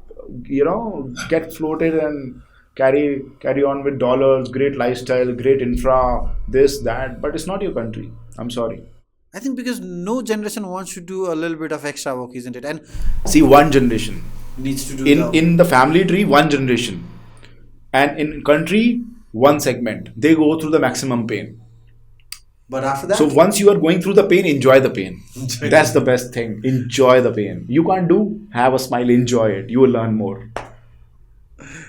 get floated and carry on with dollars, great lifestyle, great infra, this, that. But it's not your country. I'm sorry. I think because no generation wants to do a little bit of extra work, isn't it? And see, one generation needs to do in the family tree, one generation, and in country, one segment. They go through the maximum pain. But after that, so once you are going through the pain, enjoy the pain. That's the best thing. Enjoy the pain. You can't have a smile. Enjoy it. You will learn more.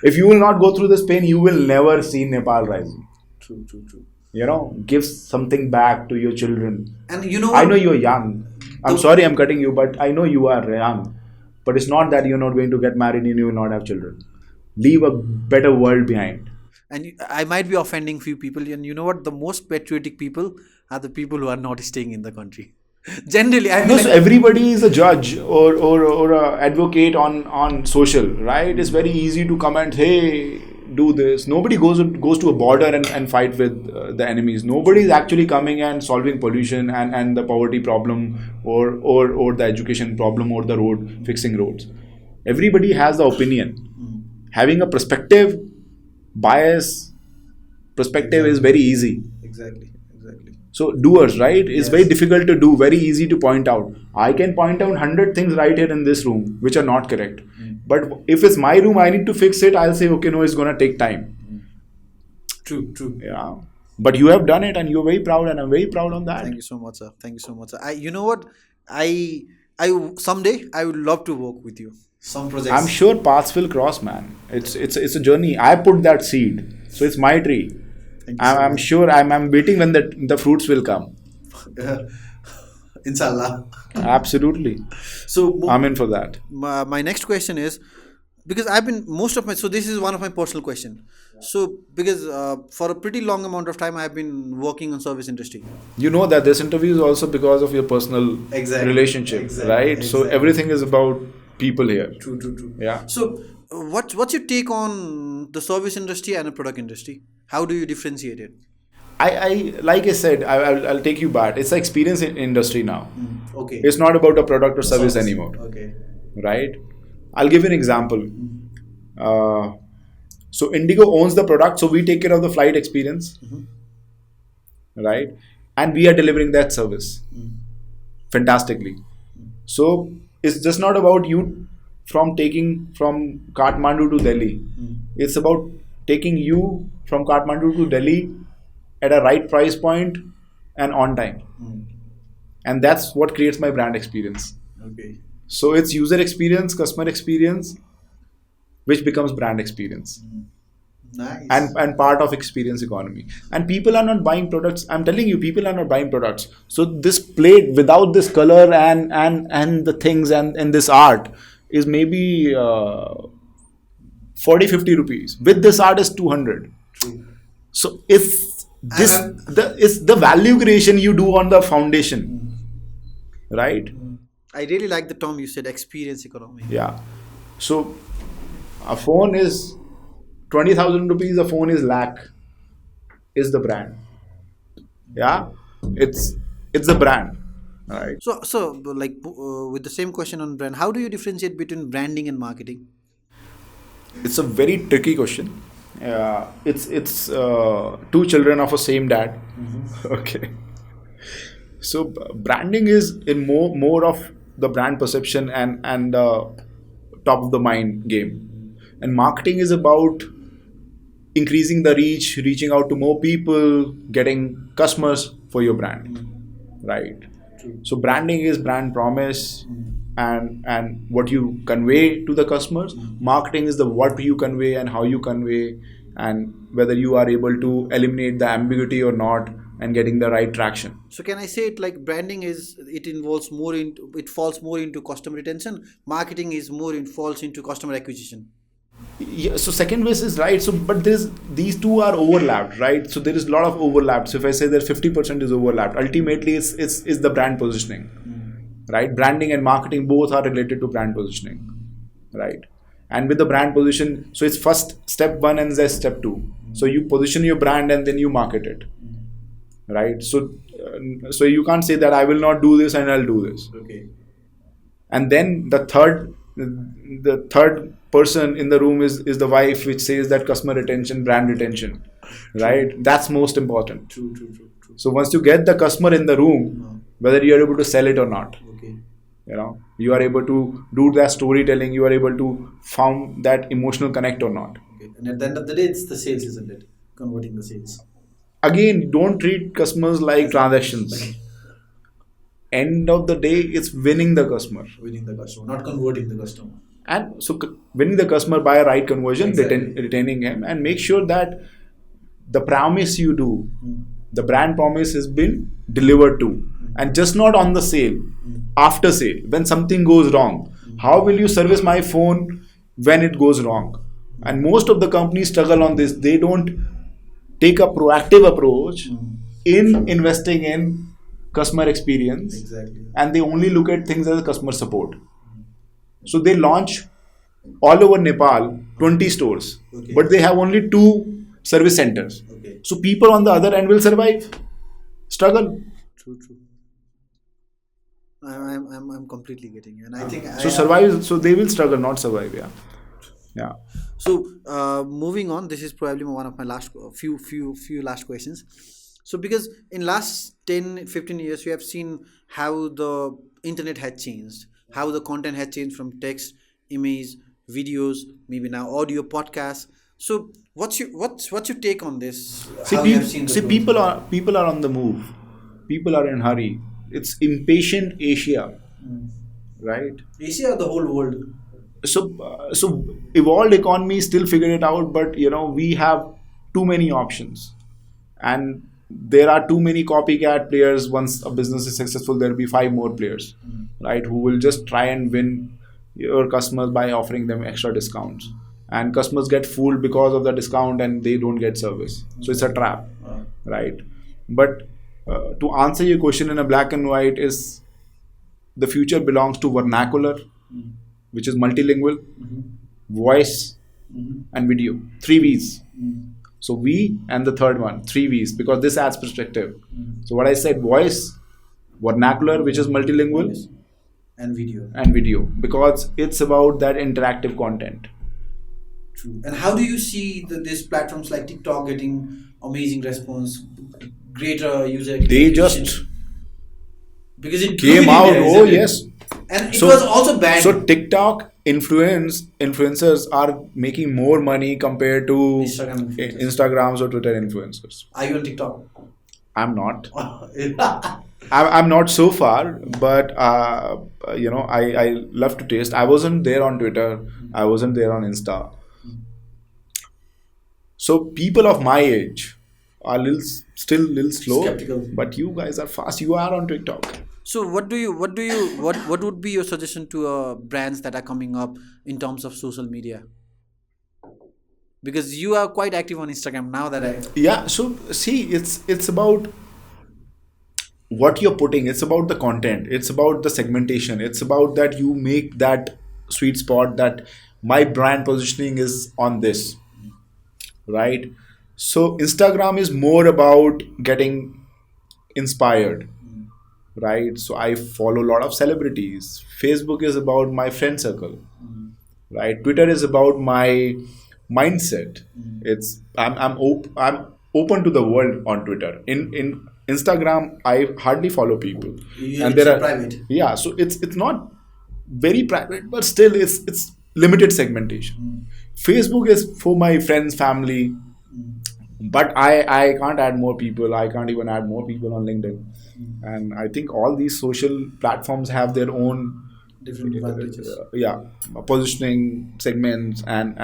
If you will not go through this pain, you will never see Nepal rising. True, true, true. Give something back to your children. And you know I what? know you're young. I'm sorry I'm cutting you, but I know you are young. But it's not that you're not going to get married and you will not have children. Leave a better world behind. And I might be offending few people, and you know what? The most patriotic people are the people who are not staying in the country. Generally, I mean, No, so everybody is a judge or a advocate on social, right? It's very easy to comment, hey, do this. Nobody goes to a border and fight with the enemies. Nobody is actually coming and solving pollution and the poverty problem or the education problem or the road fixing roads. Everybody has the opinion. Having a bias perspective is very easy. exactly, exactly. So doers, right? It's very Yes. difficult to do, very easy to point out. I can point out 100 things right here in this room which are not correct. But if it's my room, I need to fix it. I'll say, okay, no, it's gonna take time. True, true. Yeah. But you have done it, and you're very proud, and I'm very proud on that. Thank you so much, sir. Thank you so much, sir. You know what? I, I someday I would love to work with you. Some projects. I'm sure paths will cross, man. It's a journey. I put that seed, so it's my tree. Thank you so I'm much. sure. I'm waiting when the fruits will come. Inshallah. Absolutely, So I'm in for that. my next question is, because I've been most of my, so this is one of my personal question. So because for a pretty long amount of time I've been working on service industry. You know that this interview is also because of your personal Exactly. relationship, Exactly. right? So Exactly. everything is about people here. True, true, true. Yeah. So what's your take on the service industry and the product industry? How do you differentiate it? I like I said, I'll take you back. It's an experience in industry now. Okay. It's not about a product or service anymore, Okay. right? I'll give you an example. So IndiGo owns the product, so we take care of the flight experience, right? And we are delivering that service fantastically. So it's just not about you taking from Kathmandu to Delhi. It's about taking you from Kathmandu to Delhi at a right price point and on time. And that's what creates my brand experience. Okay. So it's user experience, customer experience, which becomes brand experience. Nice. And part of experience economy. And people are not buying products. I'm telling you, people are not buying products. So this plate without this color and the things and this art is maybe 40-50 rupees. With this art is 200. True. So if this it's the value creation you do on the foundation, right? I really like the term you said, experience economy. Yeah. So a phone is 20,000 rupees. A phone is lakh. Is the brand. Yeah. It's the brand. All right. So like with the same question on brand, how do you differentiate between branding and marketing? It's a very tricky question. It's two children of a same dad. Okay. So branding is in more of the brand perception and top of the mind game, and marketing is about increasing the reach, reaching out to more people, getting customers for your brand, right? So branding is brand promise and what you convey to the customers. Marketing is the what you convey and how you convey, and whether you are able to eliminate the ambiguity or not and getting the right traction. So can I say it like branding is, it involves more into, it falls more into customer retention. Marketing is more falls into customer acquisition. Yeah, so second base is right. So but these two are overlapped, right? So there is a lot of overlap. So if I say that 50% is overlapped, ultimately it's the brand positioning, right? Branding and marketing both are related to brand positioning, right? And with the brand position, so it's first step one and then step two. So you position your brand and then you market it, right? So you can't say that I will not do this and I'll do this. Okay. And then the third person in the room is the wife, which says that customer retention, brand retention, right? That's most important. True, true, true, true. So once you get the customer in the room, whether you are able to sell it or not, Okay. you are able to do that storytelling, you are able to found that emotional connect or not. Okay. And at the end of the day, it's the sales, isn't it? Converting the sales. Again, don't treat customers like transactions. End of the day, it's winning the customer. Winning the customer, not converting the customer. And so winning the customer by a right conversion, Exactly. retaining him, and make sure that the promise you do, the brand promise has been delivered to, and just not on the sale, after sale, when something goes wrong. How will you service my phone when it goes wrong? And most of the companies struggle on this. They don't take a proactive approach in investing in customer experience, Exactly. and they only look at things as customer support. So they launch all over Nepal 20 stores, Okay. but they have only two service centers. Okay. So people on the other end will survive, struggle. True, true. I'm completely getting you, and I think So survive. So they will struggle, not survive. Yeah, yeah. So moving on, this is probably one of my last few last questions. So because in last 10-15 years we have seen how the internet had changed, how the content had changed from text, image, videos, maybe now audio, podcasts. So what's your take on this? See, How you have seen the see, growth? people are on the move. People are in hurry. It's impatient Asia, right? Asia or the whole world? So evolved economy still figure it out, but we have too many options, and there are too many copycat players. Once a business is successful, there'll be five more players, right, who will just try and win your customers by offering them extra discounts, and customers get fooled because of the discount and they don't get service. So it's a trap, right? But to answer your question in a black and white is, the future belongs to vernacular, which is multilingual, voice, and video. Three V's. So V and the third one, three V's, because this adds perspective. So what I said, voice, vernacular, which is multilingual, And video. and video, because it's about that interactive content. True. And how do you see these platforms like TikTok getting amazing response, greater user They acquisition? just Because it came grew in out. India, Oh isn't it? yes. And it was also banned. So TikTok influencers are making more money compared to Instagram influencers. Instagrams or Twitter influencers. Are you on TikTok? I'm not. I'm not so far, but I love to taste. I wasn't there on Twitter. I wasn't there on Insta. So people of my age are still little slow. Skeptical. But you guys are fast. You are on TikTok. So what would be your suggestion to brands that are coming up in terms of social media? Because you are quite active on Instagram now that I Yeah. So see, it's about what you're putting. It's about the content. It's about the segmentation. It's about that you make that sweet spot that my brand positioning is on this, right? So Instagram is more about getting inspired, right? So I follow a lot of celebrities. Facebook is about my friend circle, right? Twitter is about my mindset. I'm open to the world on Twitter. In Instagram, I hardly follow people, and there are private. yeah. So it's not very private, but still it's limited segmentation. Facebook is for my friends, family, but I can't add more people. I can't even add more people on LinkedIn, and I think all these social platforms have their own Different advantages. yeah, positioning segments and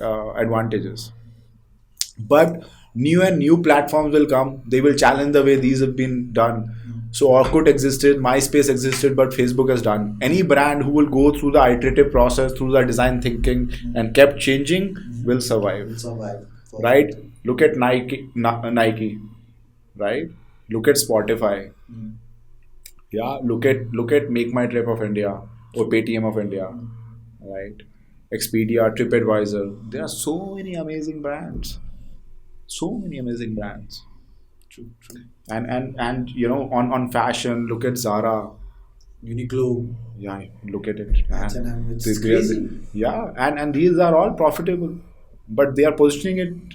advantages. But new platforms will come. They will challenge the way these have been done. So Orkut existed, MySpace existed, but Facebook has done. Any brand who will go through the iterative process, through the design thinking, and kept changing will survive. Survive. Right? Look at Nike, right? Look at Spotify. Yeah, look at Make My Trip of India or Paytm of India, right? Expedia, TripAdvisor. There are so many amazing brands. So many amazing brands. True. And on fashion, look at Zara. Uniqlo. Yeah, look at it. H&M, it's They are crazy. yeah, and these are all profitable, but they are positioning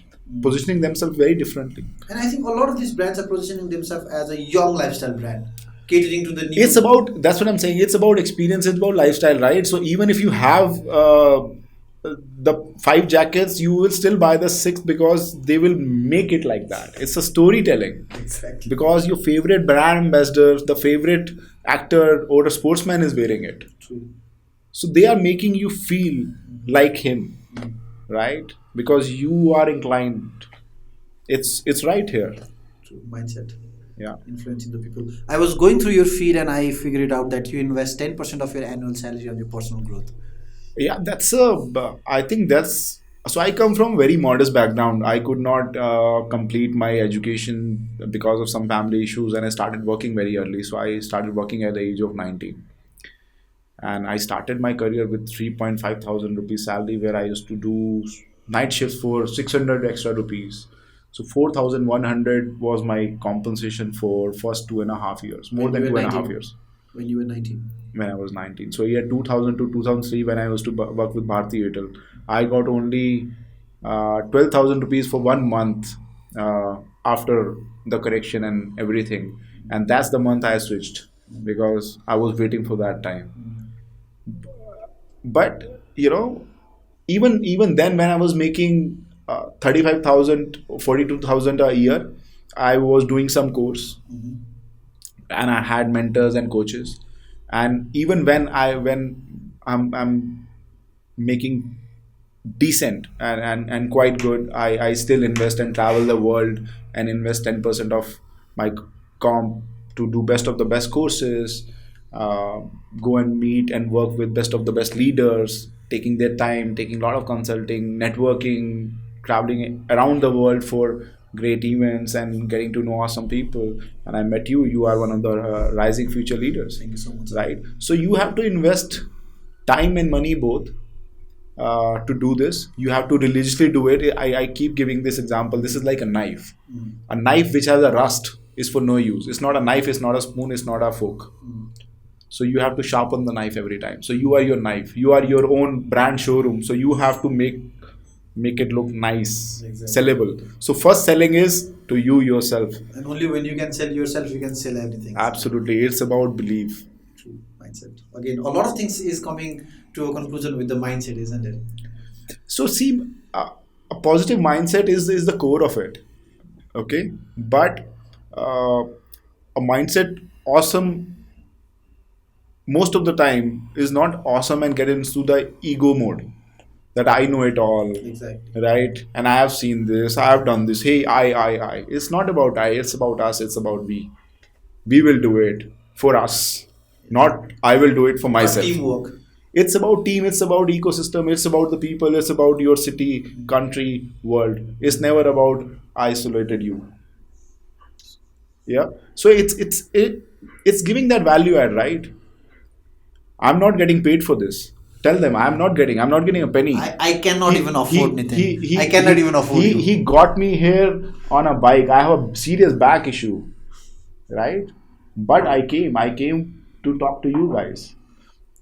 themselves very differently. And I think a lot of these brands are positioning themselves as a young lifestyle brand, catering to the new. It's about, that's what I'm saying. It's about experience. It's about lifestyle, right? So even if you have the five jackets, you will still buy the sixth because they will make it like that. It's a storytelling. Exactly. Because your favorite brand ambassador, the favorite actor or a sportsman is wearing it. True. So they are making you feel like him, right? Because you are inclined. It's right here. True. Mindset. Yeah. Influencing the people. I was going through your feed and I figured it out that you invest 10% of your annual salary on your personal growth. Yeah, I think that's so. I come from very modest background. I could not complete my education because of some family issues, and I started working very early. So I started working at the age of 19, and I started my career with 3.5 thousand rupees salary, where I used to do night shifts for 600 extra rupees. So 4,100 was my compensation for first 2.5 years, more When you than were two and a half 19. years When you were 19. when I was 19. So year 2000 to 2003, when I was to work with Bharti Airtel, I got only 12,000 rupees for 1 month after the correction and everything. And that's the month I switched because I was waiting for that time. But even then, when I was making 35,000, 42,000 a year, I was doing some course and I had mentors and coaches. And even when I'm making decent and quite good, I still invest and travel the world and invest 10% of my comp to do best of the best courses, uh, go and meet and work with best of the best leaders, taking their time, taking a lot of consulting, networking, traveling around the world for great events and getting to know awesome people. And I met you. You are one of the rising future leaders. Thank you so much. Right? So you have to invest time and money both to do this. You have to religiously do it. I keep giving this example. This is like a knife. A knife which has a rust is for no use. It's not a knife, it's not a spoon, it's not a fork. So you have to sharpen the knife every time. So you are your knife. You are your own brand showroom. So you have to make it look nice, sellable. So first selling is to you yourself. And only when you can sell yourself, you can sell everything. Absolutely. It's about belief. True. Mindset. Again, a lot of things is coming to a conclusion with the mindset, isn't it? So see, a positive mindset is the core of it. Okay. But a mindset awesome most of the time is not awesome and get into the ego mode that I know it all. Exactly. Right? And I have seen this, I have done this. Hey, I. It's not about I, it's about us, it's about we. We will do it for us, not I will do it for myself. Teamwork. It's about team, it's about ecosystem, it's about the people, it's about your city, country, world. It's never about isolated you. Yeah. So it's giving that value add, right? I'm not getting paid for this. Tell them I'm not getting a penny. I cannot even afford Nitin. I cannot even afford you. He got me here on a bike. I have a serious back issue, right? But I came to talk to you guys,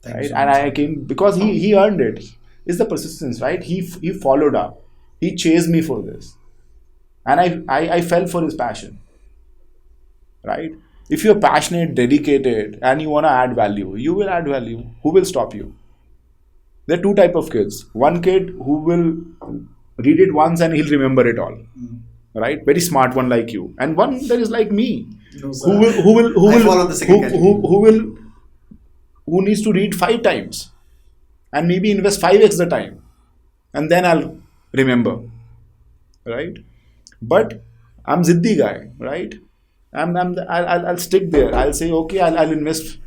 Thank right? you so And much. I came because he earned it. It's the persistence, right? He followed up. He chased me for this, and I fell for his passion, right? If you're passionate, dedicated, and you want to add value, you will add value. Who will stop you? There are two type of kids. One kid who will read it once and he'll remember it all, right? Very smart one like you, and one that is like me, No, sir. who I fall on the second category. who needs to read 5 times and maybe invest 5x the time, and then I'll remember, right? But I'm Ziddi guy, right? I'll stick there. I'll say okay, I'll invest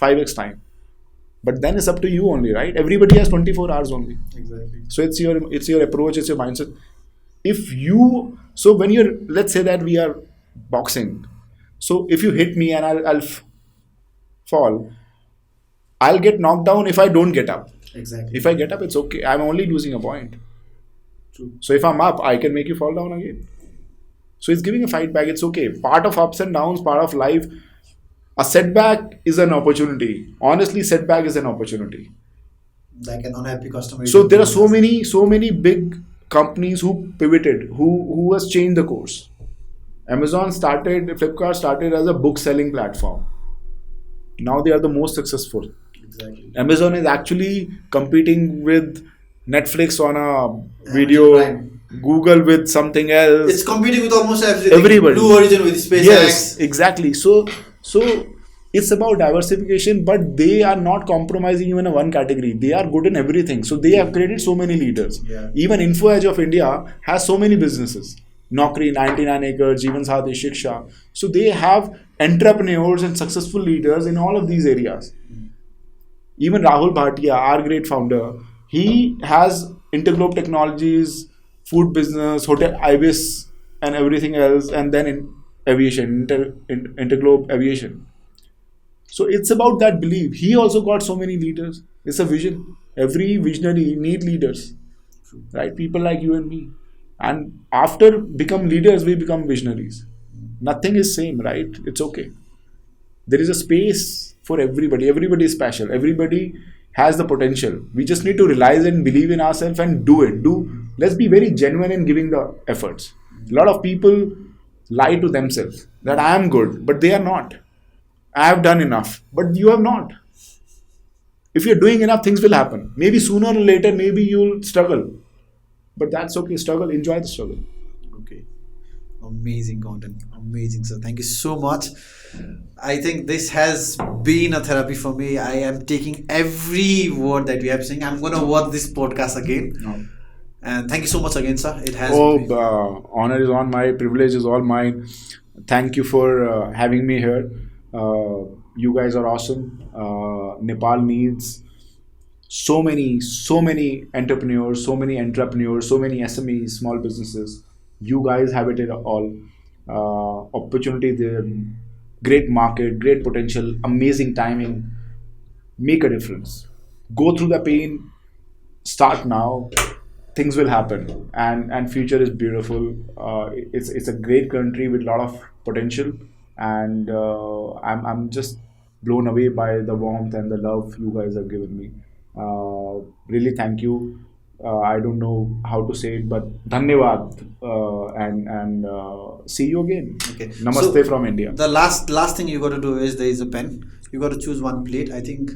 5x time. But then it's up to you only, right? Everybody has 24 hours only. Exactly. So it's your approach, it's your mindset. If you so when you're let's say that we are boxing, so if you hit me and I'll fall, I'll get knocked down if I don't get up. Exactly. If I get up, it's okay. I'm only losing a point. True. So if I'm up, I can make you fall down again. So it's giving a fight back. It's okay. Part of ups and downs, part of life. A setback is an opportunity. Honestly, setback is an opportunity. Like an unhappy customer. So there are so many big companies who pivoted, who has changed the course. Flipkart started as a book selling platform. Now they are the most successful. Exactly. Amazon is actually competing with Netflix on a video, Prime. Google with something else. It's competing with almost everything. Everybody. Blue Origin with SpaceX. Yes, exactly. So It's about diversification, but they are not compromising even in one category. They are good in everything. So they have created so many leaders. Yeah. Even Info Edge of India has so many businesses. Naukri, 99 Acres, Jeevan Sathi, Shiksha. So they have entrepreneurs and successful leaders in all of these areas. Even Rahul Bhatia, our great founder, he has Interglobe Technologies, food business, hotel Ibis, and everything else, and then in aviation, Interglobe Aviation. So it's about that belief. He also got so many leaders. It's a vision. Every visionary need leaders, right? People like you and me. And after become leaders, we become visionaries. Nothing is same, right? It's okay. There is a space for everybody. Everybody is special. Everybody has the potential. We just need to realize and believe in ourselves and do it. Let's be very genuine in giving the efforts. A lot of people lie to themselves that I am good, but they are not. I have done enough, but you have not. If you're doing enough, things will happen. Maybe sooner or later, maybe you'll struggle. But that's okay. Struggle. Enjoy the struggle. Okay. Amazing content. Amazing, sir. Thank you so much. I think this has been a therapy for me. I am taking every word that we have saying. I'm going to watch this podcast again. No. And thank you so much again, sir. It has been... honor is on my privilege is all mine. Thank you for having me here. You guys are awesome. Nepal needs so many entrepreneurs, so many SMEs, small businesses. You guys have it all. Opportunity there, great market, great potential, amazing timing. Make a difference. Go through the pain. Start now. Things will happen, and future is beautiful. It's a great country with a lot of potential, and I'm just blown away by the warmth and the love you guys have given me. Really, thank you. I don't know how to say it, but dhanyavad, and see you again. Okay. Namaste So, from India. the last thing you got to do is there is a pen. You got to choose one plate. I think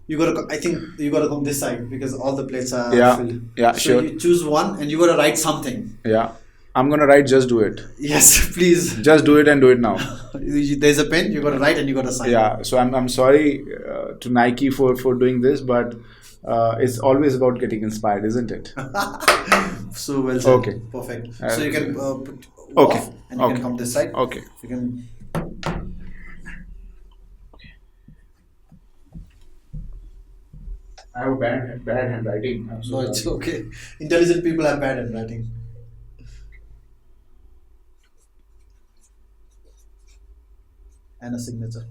you got to come this side because all the plates are filled. Yeah, So sure. you choose one and you got to write something. Yeah, I'm gonna write. Just do it. Yes, please. Just do it and do it now. There's a pen. You got to write and you got to sign. Yeah, so I'm sorry to Nike for doing this, but it's always about getting inspired, isn't it? So well said. Okay. Perfect. So you can put Okay. off and you Okay. can come this side. Okay. You can. I have a bad handwriting. I'm so No, it's sorry. okay. Intelligent people have bad handwriting. And a signature.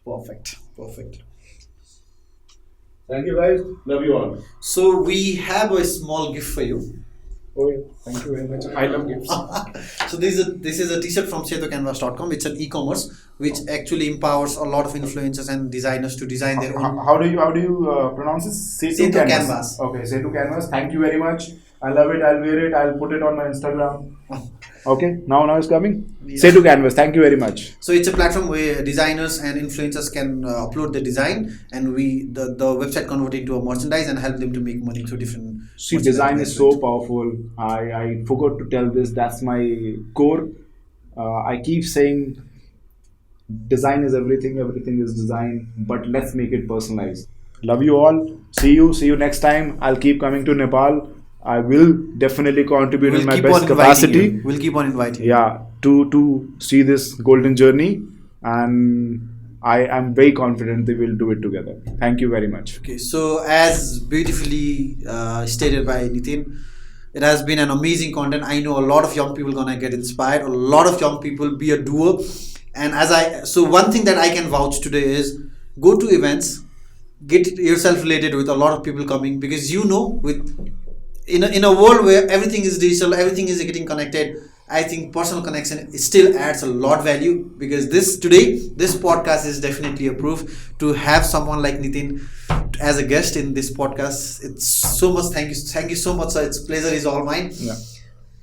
Perfect. Perfect. Thank you guys. Love you all. So we have a small gift for you. Oh yeah. Thank you very much. I love gifts. So this is a t-shirt from setocanvas.com. It's an e-commerce which actually empowers a lot of influencers and designers to design their own. How do you pronounce this? Setu Canvas. Okay, Setu Canvas. Thank you very much. I love it. I'll wear it. I'll put it on my Instagram. Okay, now it's coming. Yeah. Setu Canvas. Thank you very much. So it's a platform where designers and influencers can upload the design, and the website convert into a merchandise and help them to make money through different. See, merchandise design is so management. powerful. I forgot to tell this. That's my core. I keep saying design is everything. Everything is design. But let's make it personalized. Love you all. See you next time. I'll keep coming to Nepal. I will definitely contribute in my keep best on inviting capacity. you. We'll keep on inviting. you. Yeah, to see this golden journey, and I am very confident they will do it together. Thank you very much. Okay, so as beautifully stated by Nitin, it has been an amazing content. I know a lot of young people gonna get inspired. A lot of young people be a doer, and so one thing that I can vouch today is go to events, get yourself related with a lot of people coming, because with in a world where everything is digital, everything is getting connected. I think personal connection still adds a lot value, because this podcast is definitely a proof to have someone like Nitin as a guest in this podcast. It's so much. Thank you so much, sir. It's pleasure is all mine. Yeah.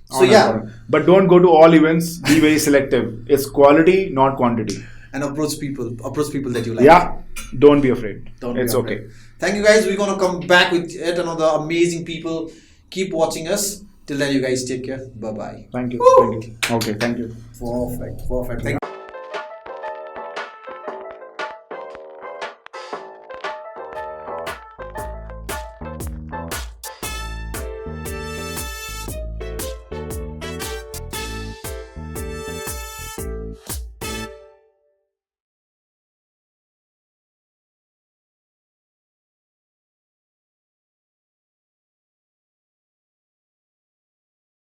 So yeah, But don't go to all events. Be very selective. It's quality, not quantity. and approach people that you like. Yeah, don't be afraid. Don't It's be afraid. okay. Thank you guys. We're gonna come back with yet another amazing people. Keep watching us. Till then, you guys take care. Bye bye. Thank you. Thank you. Okay, thank you. Perfect. Thank you.